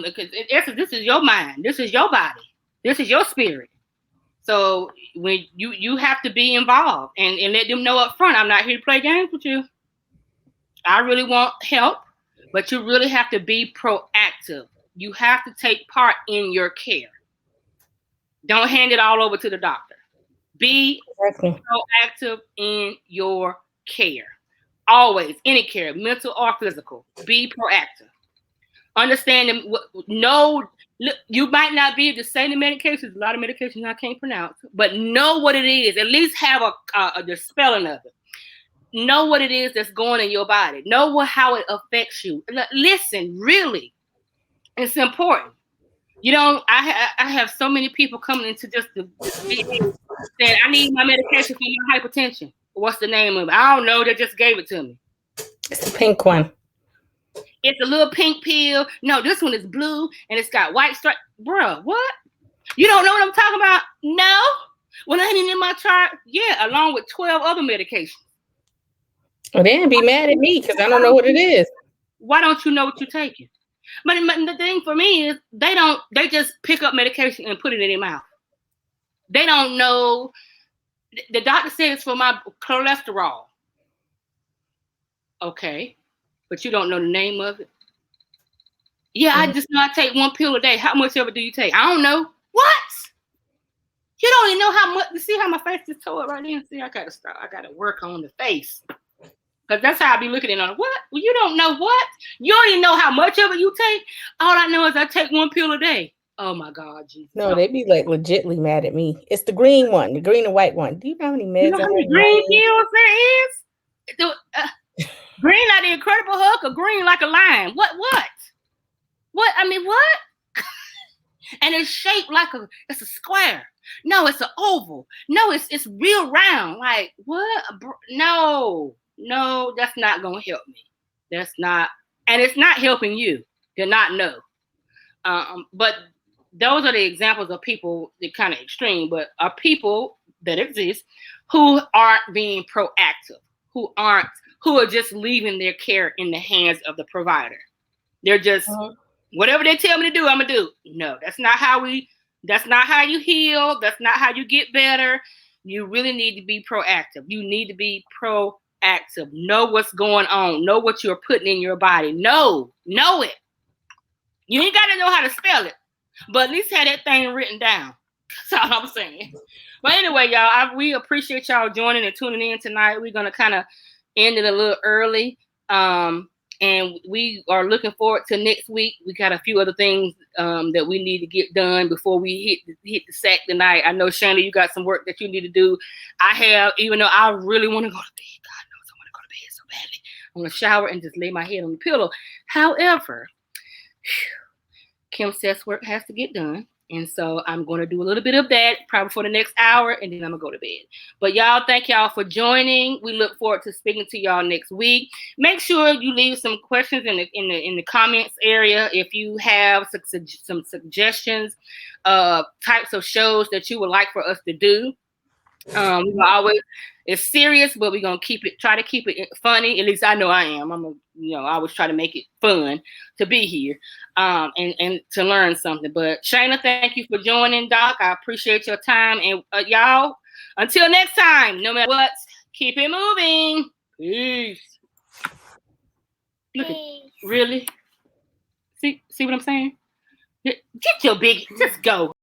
Because this is your mind. This is your body. This is your spirit. So when you have to be involved and let them know up front, I'm not here to play games with you. I really want help, but you really have to be proactive. You have to take part in your care. Don't hand it all over to the doctor. Be proactive in your care. Always, any care, mental or physical. Be proactive. Understand you might not be able to say the medications. A lot of medications I can't pronounce, but know what it is. At least have the spelling of it. Know what it is that's going in your body. Know how it affects you. Listen, really, it's important. I have so many people coming into just the saying, I need my medication for my hypertension. What's the name of it? I don't know. They just gave it to me. It's the pink one. It's a little pink pill. No, this one is blue and it's got white stripe. Bruh, what? You don't know what I'm talking about? No. When I ain't in my chart, yeah, along with 12 other medications. Well, they didn't be mad at me because I don't know what it is. Why don't you know what you're taking? But the thing for me is they just pick up medication and put it in their mouth. They don't know. The doctor said it's for my cholesterol. Okay. But you don't know the name of it. Yeah, I just know I take one pill a day. How much of it do you take? I don't know. What? You don't even know how much. You see how my face just tore up right there? See, I gotta stop. I gotta work on the face. Because that's how I be looking at it. What? Well, you don't know what? You don't even know how much of it you take? All I know is I take one pill a day. Oh my God, Jesus. No, they be like legitly mad at me. It's the green one, the green and white one. Do you know how many meds? You know how many green pills there is? Green like the Incredible Hulk or green like a lion? What? I mean, what? And it's shaped like it's a square. No, it's an oval. No, it's real round. Like, what? No, that's not going to help me. That's not, and it's not helping you to not know. But those are the examples of people that kind of extreme, but are people that exist who aren't being proactive, who are just leaving their care in the hands of the provider. They're just whatever they tell me to do, I'm gonna do. No, that's not how you heal. That's not how you get better. You really need to be proactive. You need to be proactive. Know what's going on. Know what you're putting in your body. Know it. You ain't got to know how to spell it, but at least have that thing written down. That's all I'm saying. But anyway, y'all, we appreciate y'all joining and tuning in tonight. We're going to kind of end it a little early. And we are looking forward to next week. We got a few other things that we need to get done before we hit the sack tonight. I know, Shanda, you got some work that you need to do. I have, even though I really want to go to bed. God knows I want to go to bed so badly. I want to shower and just lay my head on the pillow. However, Kim says work has to get done. And so I'm going to do a little bit of that probably for the next hour, and then I'm going to go to bed. But y'all, thank y'all for joining. We look forward to speaking to y'all next week. Make sure you leave some questions in the comments area if you have some suggestions of types of shows that you would like for us to do. We always, it's serious, but we're gonna try to keep it funny. At least I know I am. I always try to make it fun to be here, and to learn something. But Shayna, thank you for joining, Doc. I appreciate your time, and y'all, until next time, no matter what, keep it moving. Peace. Look at, really? See what I'm saying? Get your big, just go.